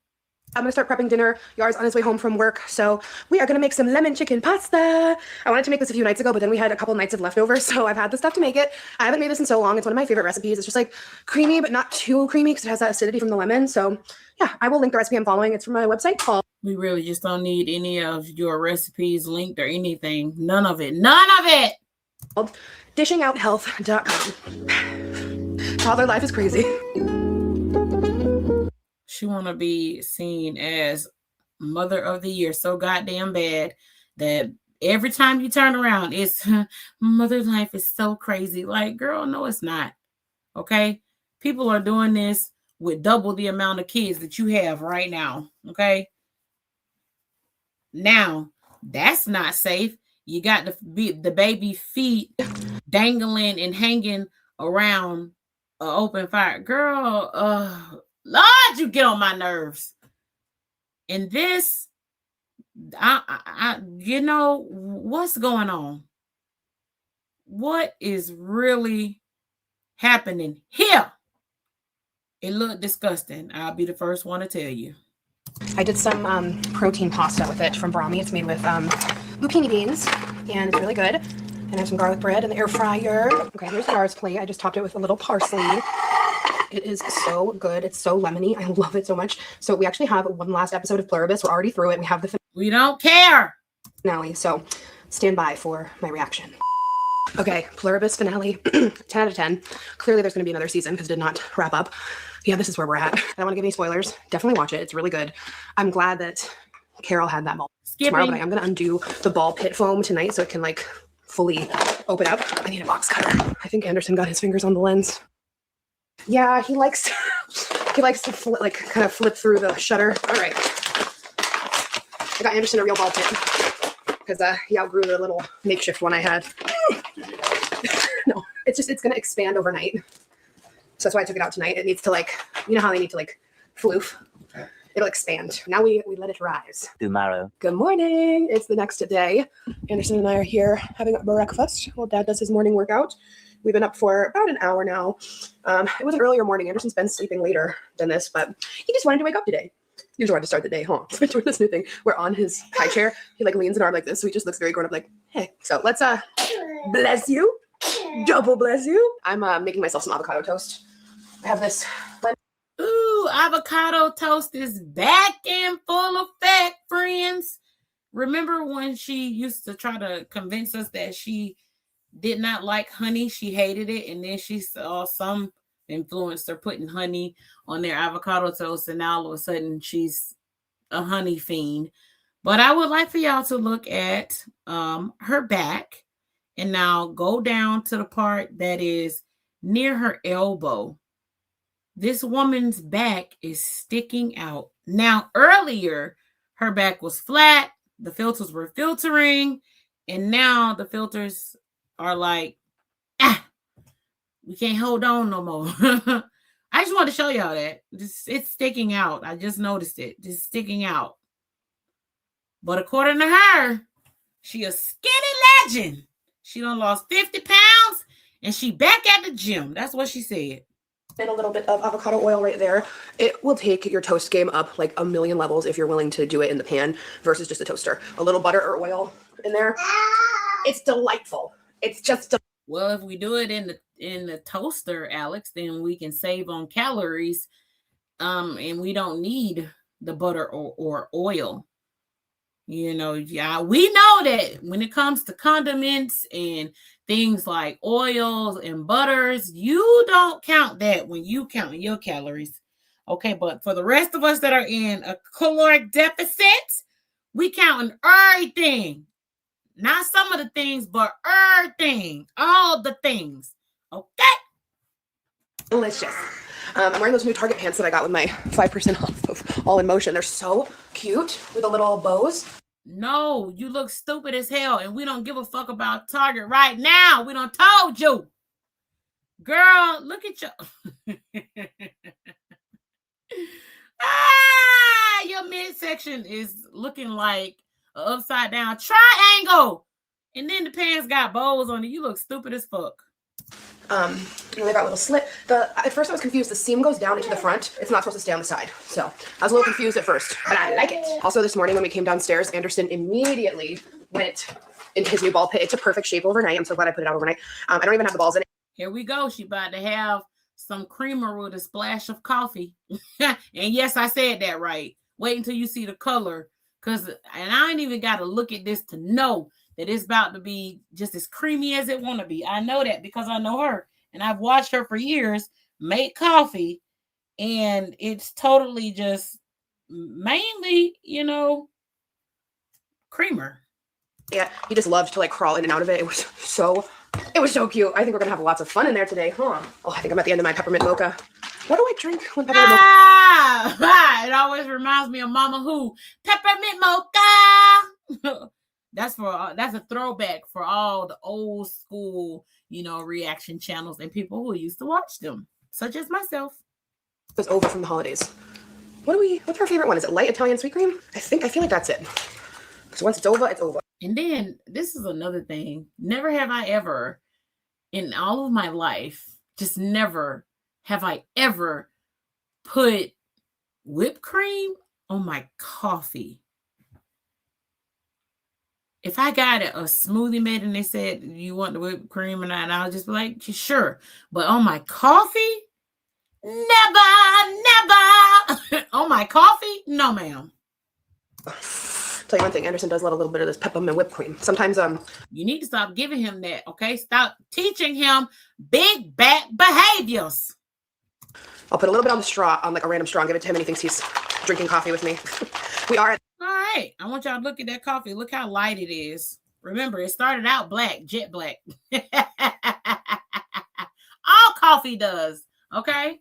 I'm gonna start prepping dinner. Yar's on his way home from work, so we are gonna make some lemon chicken pasta. I wanted to make this a few nights ago, but then we had a couple nights of leftovers, so I've had the stuff to make it. I haven't made this in so long. It's one of my favorite recipes. It's just like creamy, but not too creamy because it has that acidity from the lemon. So yeah, I will link the recipe I'm following. It's from my website called. We really just don't need any of your recipes linked or anything. None of it. None of it. dishingout.health.com. Toddler life is crazy. She want to be seen as mother of the year so goddamn bad that every time you turn around, it's mother life is so crazy. Like, girl, no, it's not. Okay? People are doing this with double the amount of kids that you have right now. Okay? Now, that's not safe. You got the baby feet dangling and hanging around an open fire. Girl, Lord, you get on my nerves. And this, you know, what's going on? What is really happening here? It looked disgusting. I'll be the first one to tell you. I did some protein pasta with it from Brahmi. It's made with lupini beans, and it's really good. And I have some garlic bread in the air fryer. Okay, here's Yar's plate. I just topped it with a little parsley. It is so good. It's so lemony. I love it so much. So we actually have one last episode of Pluribus. We're already through it. We have the We don't care. finale, so stand by for my reaction. Okay, Pluribus finale, 10 out of 10. Clearly there's going to be another season because it did not wrap up. Yeah, this is where we're at. I don't want to give any spoilers. Definitely watch it. It's really good. I'm glad that Carol had that ball tomorrow, but I am going to undo the ball pit foam tonight so it can like fully open up. I need a box cutter. I think Anderson got his fingers on the lens. Yeah, he likes to kind of flip through the shutter. All right. I got Anderson a real ball pit because he outgrew the little makeshift one I had. No, it's going to expand overnight. So that's why I took it out tonight. It needs to you know how they need to floof? It'll expand. Now we let it rise. Tomorrow. Good morning. It's the next day. Anderson and I are here having breakfast while Dad does his morning workout. We've been up for about an hour now. It was an earlier morning. Anderson's been sleeping later than this, but he just wanted to wake up today. He just wanted to start the day, huh? He's been doing this new thing where on his high chair, he leans an arm like this, so he just looks very grown up like, hey. So let's bless you. Double bless you. I'm making myself some avocado toast. I have this. Ooh, avocado toast is back in full effect, friends. Remember when she used to try to convince us that she did not like honey? She hated it, and then she saw some influencer putting honey on their avocado toast, and now all of a sudden she's a honey fiend. But I would like for y'all to look at her back, and now go down to the part that is near her elbow. This woman's back is sticking out. Now, earlier, her back was flat. The filters were filtering. And now the filters are like, we can't hold on no more. I just want to show y'all that. It's sticking out. I just noticed it. Just sticking out. But according to her, she a skinny legend. She done lost 50 pounds. And she back at the gym. That's what she said. And a little bit of avocado oil right there. It will take your toast game up like a million levels if you're willing to do it in the pan versus just a toaster. A little butter or oil in there. It's delightful. It's just well, if we do it in the toaster, Alex, then we can save on calories. And we don't need the butter or oil. You know, yeah, we know that when it comes to condiments and things like oils and butters, you don't count that when you count your calories. Okay, but for the rest of us that are in a caloric deficit, we counting everything. Not some of the things, but everything. All the things. Okay? delicious. I'm wearing those new Target pants that I got with my 5% off of All in Motion. They're so cute with the little bows. No, you look stupid as hell, and we don't give a fuck about Target right now. We done told you. Girl, look at you. You midsection is looking like an upside down triangle. And then the pants got bows on it. You look stupid as fuck. They got a little slit. At first I was confused. The seam goes down into the front. It's not supposed to stay on the side. So I was a little confused at first, but I like it. Also this morning when we came downstairs, Anderson immediately went into his new ball pit. It's a perfect shape overnight. I'm so glad I put it out overnight. I don't even have the balls in it. Here we go. She about to have some creamer with a splash of coffee. And yes, I said that right. Wait until you see the color. And I ain't even got to look at this to know that it's about to be just as creamy as it want to be. I know that because I know her. And I've watched her for years make coffee. And it's totally just mainly, creamer. Yeah, he just loved to like crawl in and out of it. It was so cute. I think we're gonna have lots of fun in there today, huh? Oh, I think I'm at the end of my peppermint mocha. What do I drink when peppermint mocha? It always reminds me of Mama Who. Peppermint mocha. That's a throwback for all the old school, reaction channels and people who used to watch them, such as myself. It was over from the holidays. What's our favorite one? Is it light Italian sweet cream? I feel like that's it. So once it's over, it's over. And then this is another thing. Never have I ever, in all of my life, just never have I ever put whipped cream on my coffee. If I got a smoothie made and they said, you want the whipped cream or not, and I'll just be like, sure. But on my coffee, never. On my coffee, no, ma'am. Tell you one thing, Anderson does love a little bit of this peppermint whipped cream. Sometimes you need to stop giving him that, okay? Stop teaching him big bad behaviors. I'll put a little bit on the straw, on like a random straw, and give it to him, and he thinks he's drinking coffee with me. We are. All right, I want y'all to look at that coffee. Look how light it is. Remember, it started out black, jet black. All coffee does, okay?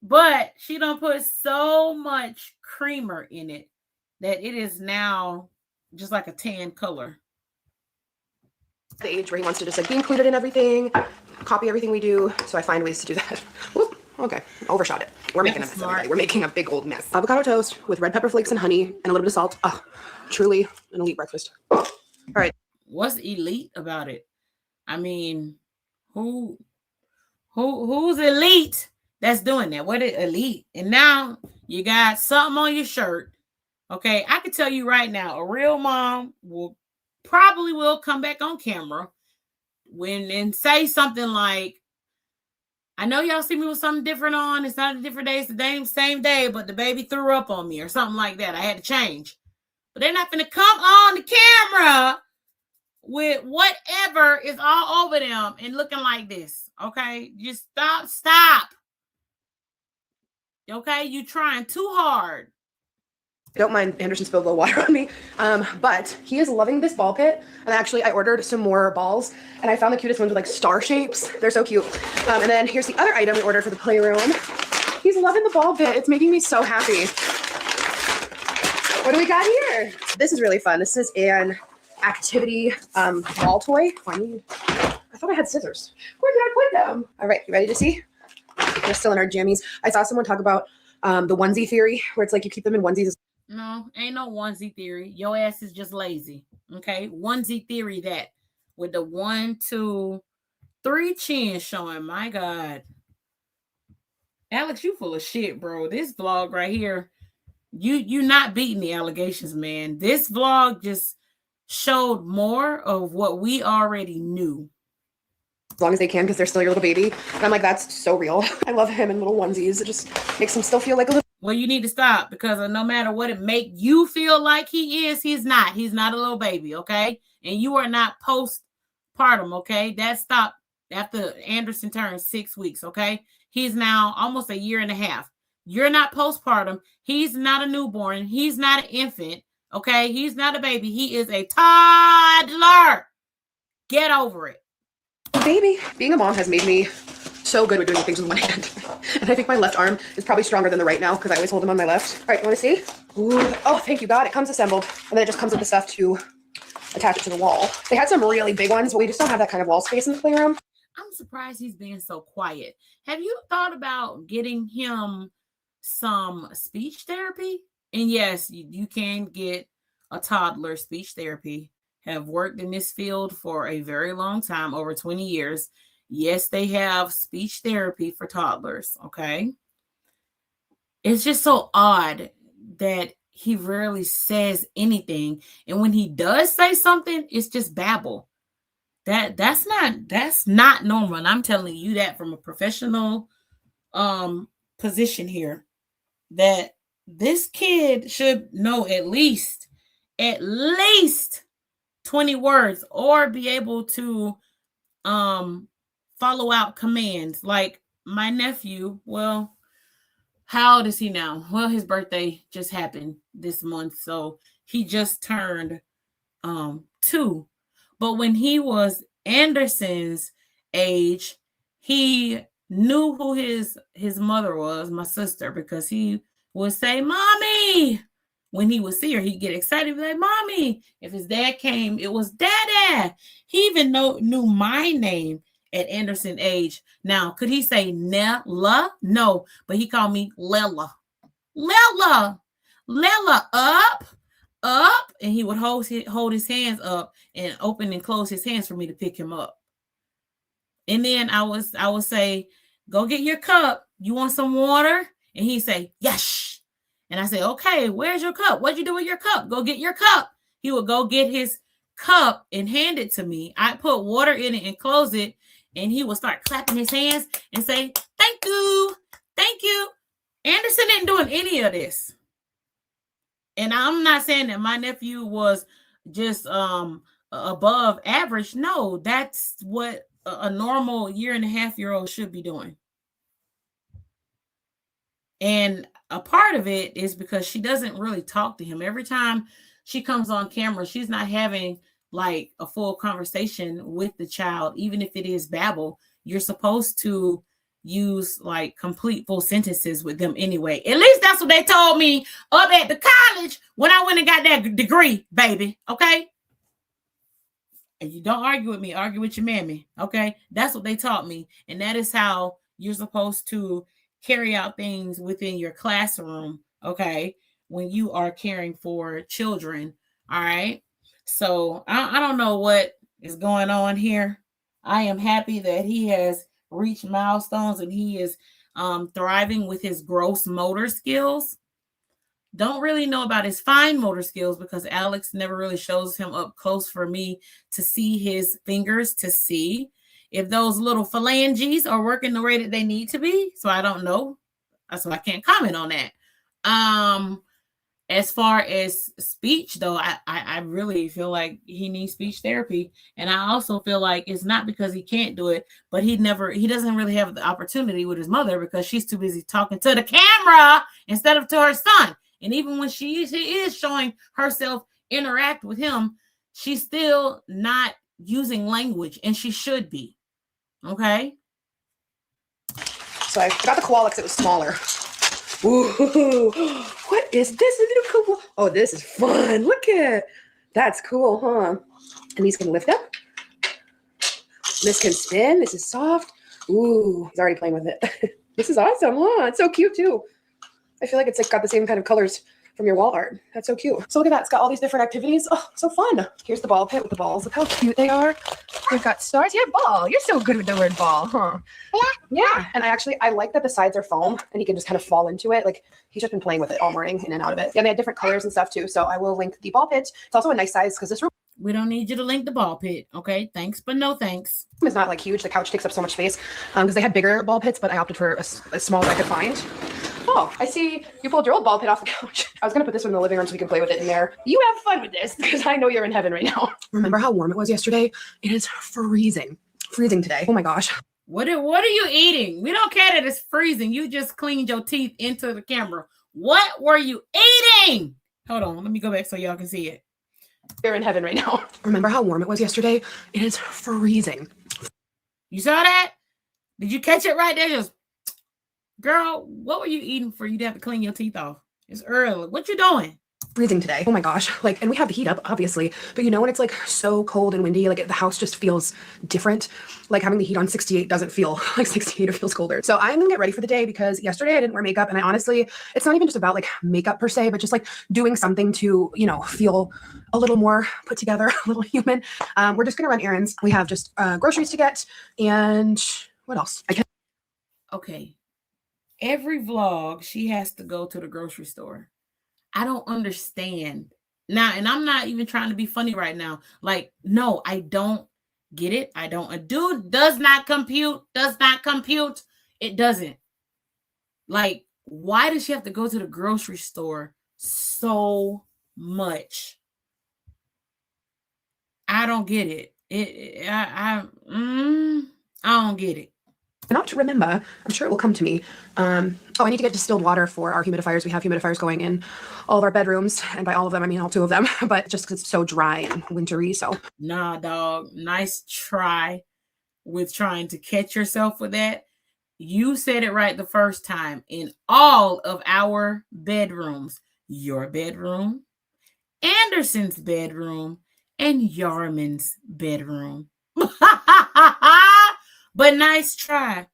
But she don't put so much creamer in it that it is now just like a tan color. The age where he wants to just like be included in everything, copy everything we do. So I find ways to do that. Whoop, okay, overshot it. We're making a mess every day. We're making a big old mess. Avocado toast with red pepper flakes and honey and a little bit of salt. Oh, truly an elite breakfast. All right. What's elite about it? I mean, who's elite that's doing that? What is elite? And now you got something on your shirt. Okay, I can tell you right now, a real mom will come back on camera and say something like, I know y'all see me with something different on. It's not a different day. It's the same day, but the baby threw up on me or something like that. I had to change. But they're not going to come on the camera with whatever is all over them and looking like this. Okay, just stop. Okay, you trying too hard. I don't mind Anderson spilled a little water on me, but he is loving this ball pit. And actually, I ordered some more balls, and I found the cutest ones with like star shapes. They're so cute. And then here's the other item we ordered for the playroom. He's loving the ball pit. It's making me so happy. What do we got here? This is really fun. This is an activity ball toy. I thought I had scissors. Where did I put them? All right, you ready to see? We're still in our jammies. I saw someone talk about the onesie theory, where it's like you keep them in onesies. No, ain't no onesie theory. Your ass is just lazy. Okay, onesie theory that with the 1, 2, 3 chins showing. My God, Alex, you full of shit, bro. This vlog right here, you not beating the allegations, man. This vlog just showed more of what we already knew. As long as they can, because they're still your little baby. And I'm like, that's so real. I love him in little onesies. It just makes him still feel like a little. Well, you need to stop, because no matter what it make you feel like he is, he's not. He's not a little baby, okay? And you are not postpartum, okay? That stopped after Anderson turned 6 weeks, okay? He's now almost a year and a half. You're not postpartum. He's not a newborn. He's not an infant, okay? He's not a baby. He is a toddler. Get over it. Baby, being a mom has made me so good with doing things with one hand. And I think my left arm is probably stronger than the right now, because I always hold them on my left. All right, you want to see? Ooh. Oh, thank you, God. It comes assembled. And then it just comes with the stuff to attach it to the wall. They had some really big ones, but we just don't have that kind of wall space in the playroom. I'm surprised he's being so quiet. Have you thought about getting him some speech therapy? And yes, you can get a toddler speech therapy. Have worked in this field for a very long time, over 20 years. Yes, they have speech therapy for toddlers, okay? It's just so odd that he rarely says anything. And when he does say something, it's just babble. That's not normal. And I'm telling you that from a professional position here, that this kid should know at least 20 words, or be able to follow out commands. Like my nephew, well, how old is he now? Well, his birthday just happened this month, so he just turned 2. But when he was Anderson's age, he knew who his mother was, my sister, because he would say, "Mommy." When he would see her, he'd get excited, be like, "Mommy." If his dad came, it was "Dada." He even knew my name at Anderson's age. Now, could he say Nella? No, but he called me Lela. Lela, Lela, up, and he would hold his hands up and open and close his hands for me to pick him up. And then I would say, "Go get your cup. You want some water?" And he'd say, "Yes." And I say, "Okay, where's your cup? What'd you do with your cup? Go get your cup." He would go get his cup and hand it to me. I put water in it and close it, and he would start clapping his hands and say, "Thank you, thank you." Anderson didn't do any of this. And I'm not saying that my nephew was just above average. No, that's what a normal 1.5-year-old should be doing. And a part of it is because she doesn't really talk to him. Every time she comes on camera, she's not having like a full conversation with the child, even if it is babble. You're supposed to use like complete full sentences with them anyway. At least that's what they told me up at the college when I went and got that degree, baby. Okay. And you don't argue with me, argue with your mammy. Okay. That's what they taught me. And that is how you're supposed to carry out things within your classroom. Okay. When you are caring for children. All right. So I don't know what is going on here. I am happy that he has reached milestones and he is thriving with his gross motor skills. Don't really know about his fine motor skills because Alex never really shows him up close for me to see his fingers, to see if those little phalanges are working the way that they need to be. So I don't know. So I can't comment on that. As far as speech, though, I really feel like he needs speech therapy. And I also feel like it's not because he can't do it, but he doesn't really have the opportunity with his mother because she's too busy talking to the camera instead of to her son. And even when she is showing herself interact with him, she's still not using language, and she should be. Okay? So I got the koala because it was smaller. Ooh, what is this? Is it cool? Oh, this is fun. Look at that's cool, huh? And these can lift up. This can spin. This is soft. Ooh, he's already playing with it. This is awesome, huh? It's so cute too. I feel like it's like got the same kind of colors from your wall art. That's so cute. So look at that. It's got all these different activities. Oh, so fun. Here's the ball pit with the balls. Look how cute they are. We've got stars. Yeah, ball. You're so good with the word ball, huh? Yeah. And I like that the sides are foam and he can just kind of fall into it. Like he's just been playing with it all morning in and out of it. Yeah, they had different colors and stuff too. So I will link the ball pit. It's also a nice size because this room. We don't need you to link the ball pit. Okay. Thanks, but no thanks. Is not like huge. The couch takes up so much space because they had bigger ball pits, but I opted for as small as I could find. Oh, I see you pulled your old ball pit off the couch. I was going to put this one in the living room so we can play with it in there. You have fun with this because I know you're in heaven right now. Remember how warm it was yesterday? It is freezing. Freezing today. Oh my gosh. What are you eating? We don't care that it's freezing. You just cleaned your teeth into the camera. What were you eating? Hold on. Let me go back so y'all can see it. You're in heaven right now. Remember how warm it was yesterday? It is freezing. You saw that? Did you catch it right there? Just, girl, what were you eating for you to have to clean your teeth off? It's early. What you doing? freezing today. Oh my gosh. Like, and we have the heat up, obviously, but you know, when it's like so cold and windy, like the house just feels different. Like having the heat on 68 doesn't feel like 68, it feels colder. So I'm gonna get ready for the day because yesterday I didn't wear makeup, and I honestly, it's not even just about like makeup per se, but just like doing something to, you know, feel a little more put together, a little human. We're just gonna run errands. We have just groceries to get, and what else? Okay. Every vlog, she has to go to the grocery store. I don't understand. Now, and I'm not even trying to be funny right now. Like, no, I don't get it. I don't. A dude does not compute. It doesn't. Like, why does she have to go to the grocery store so much? I don't get it. I don't get it. Not to remember, I'm sure it will come to me. Oh, I need to get distilled water for our humidifiers. We have humidifiers going in all of our bedrooms, and by all of them, I mean all 2 of them, but just because it's so dry and wintry, so. Nah, dog, nice try with trying to catch yourself with that. You said it right the first time. In all of our bedrooms, your bedroom, Anderson's bedroom, and Yarman's bedroom. But nice try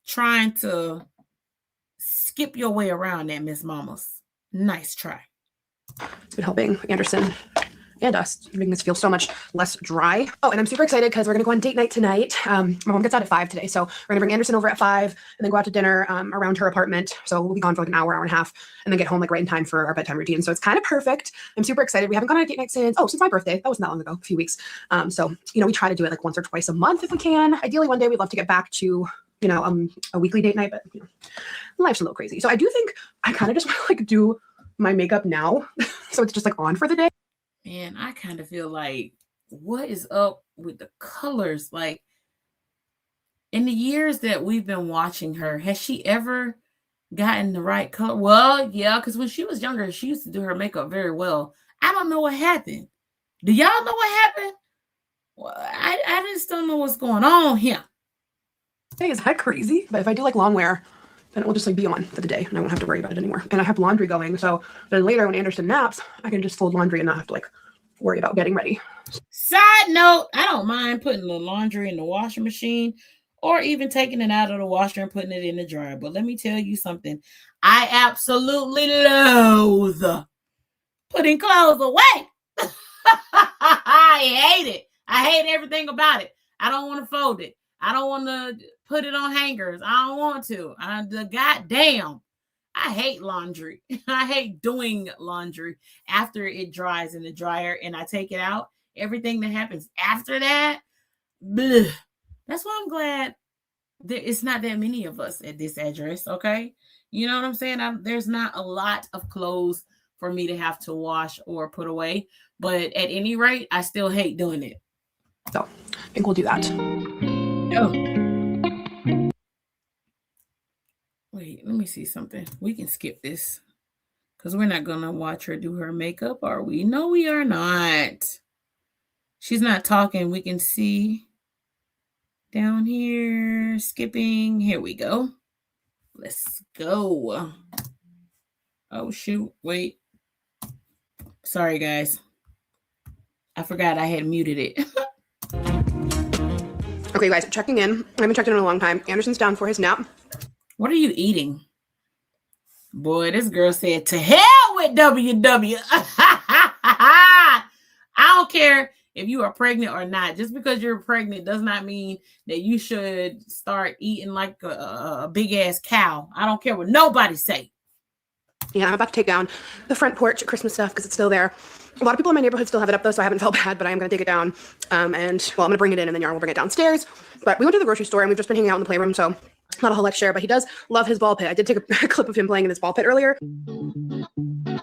trying to skip your way around that, Miss Mamas. Nice try. It's been helping Anderson and us, making this feel so much less dry. Oh, and I'm super excited because we're going to go on date night tonight. My mom gets out at 5 today, so we're going to bring Anderson over at 5 and then go out to dinner around her apartment. So we'll be gone for like an hour and a half, and then get home like right in time for our bedtime routine. So it's kind of perfect. I'm super excited. We haven't gone on a date night since my birthday. That wasn't that long ago, a few weeks. So, you know, we try to do it like once or twice a month if we can. Ideally, one day we'd love to get back to, you know, a weekly date night, but you know, life's a little crazy. So I do think I kind of just want to like do my makeup now. So it's just like on for the day. Man, I kind of feel like, what is up with the colors? Like, in the years that we've been watching her, has she ever gotten the right color? Well, yeah, because when she was younger, she used to do her makeup very well. I don't know what happened. Do y'all know what happened? Well, I just don't know what's going on here. Hey, is that crazy? But if I do like long wear, then it will just like be on for the day and I won't have to worry about it anymore. And I have laundry going, so then later when Anderson naps, I can just fold laundry and not have to like worry about getting ready. Side note, I don't mind putting the laundry in the washing machine or even taking it out of the washer and putting it in the dryer. But let me tell you something. I absolutely loathe putting clothes away. I hate it. I hate everything about it. I don't want to fold it. I don't want to put it on hangers. I don't want to. Goddamn. I hate laundry. I hate doing laundry after it dries in the dryer and I take it out. Everything that happens after that, bleh. That's why I'm glad it's not that many of us at this address, okay? You know what I'm saying? There's not a lot of clothes for me to have to wash or put away. But at any rate, I still hate doing it. So I think we'll do that. Oh. Wait, let me see something. We can skip this because we're not going to watch her do her makeup, are we? No, we are not. She's not talking. We can see down here, skipping. Here we go. Let's go. Oh, shoot. Wait. Sorry, guys. I forgot I had muted it. Okay, guys, checking in. I haven't checked in a long time. Anderson's down for his nap. What are you eating? Boy, this girl said, to hell with WW. I don't care if you are pregnant or not. Just because you're pregnant does not mean that you should start eating like a big-ass cow. I don't care what nobody say. Yeah, I'm about to take down the front porch Christmas stuff because it's still there. A lot of people in my neighborhood still have it up, though, so I haven't felt bad, but I am going to take it down. I'm going to bring it in, and then Yarn will bring it downstairs. But we went to the grocery store, and we've just been hanging out in the playroom, so not a whole lot to share, but he does love his ball pit. I did take a clip of him playing in this ball pit earlier.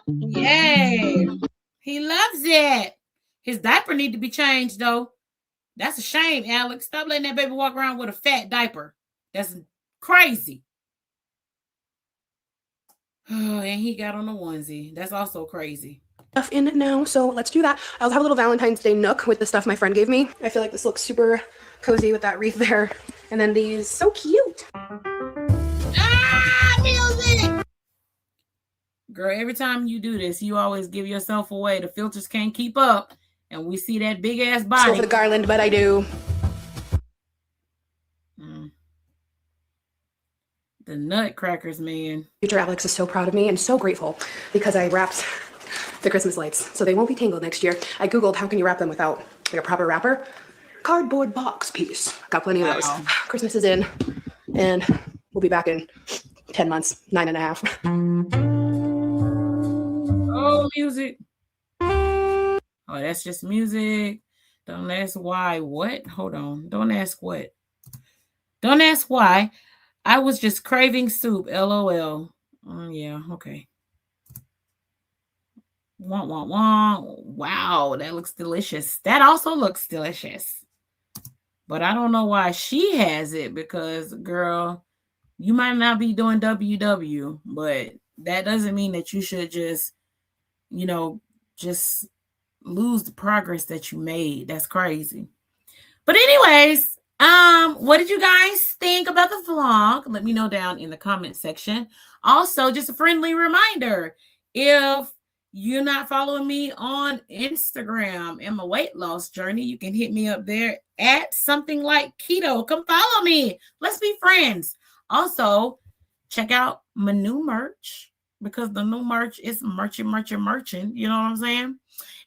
Yay! He loves it. His diaper need to be changed, though. That's a shame, Alex. Stop letting that baby walk around with a fat diaper. That's crazy. Oh, and he got on a onesie. That's also crazy. Stuff in it now, so let's do that. I'll have a little Valentine's Day nook with the stuff my friend gave me. I feel like this looks super cozy with that wreath there. And then these, so cute. Ah, music! Girl, every time you do this, you always give yourself away. The filters can't keep up. And we see that big ass So body. for the garland, but I do. The nutcrackers, man. Future Alex is so proud of me and so grateful because I wrapped the Christmas lights so they won't be tangled next year. I Googled how can you wrap them without like a proper wrapper. Cardboard box piece. Got plenty of those. Christmas is in and we'll be back in 10 months, 9.5. Oh, music. Oh, that's just music. Don't ask why. What? Hold on. Don't ask what. Don't ask why. I was just craving soup. LOL. Yeah, okay. Wah, wah, wah. Wow, that looks delicious. That also looks delicious. But I don't know why she has it because, girl, you might not be doing WW, but that doesn't mean that you should just, just lose the progress that you made. That's crazy. But anyways, what did you guys think about the vlog? Let me know down in the comment section. Also, just a friendly reminder, if you're not following me on Instagram and my weight loss journey, you can hit me up there at something like keto. Come follow me. Let's be friends. Also, check out my new merch because the new merch is merching. You know what I'm saying?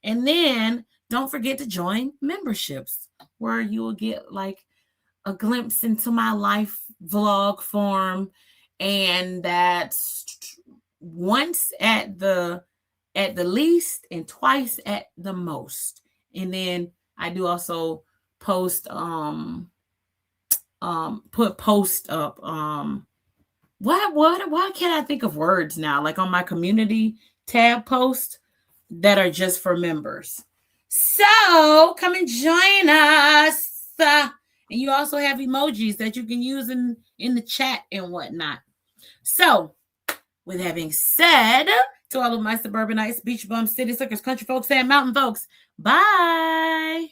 And then don't forget to join memberships where you will get like a glimpse into my life vlog form. And that's once at the least and twice at the most. And then I do also post put post up why can't I think of words now, like on my community tab post that are just for members. So come and join us. And you also have emojis that you can use in the chat and whatnot. So with that being said, to all of my suburbanites, beach bums, city slickers, country folks, and mountain folks, bye.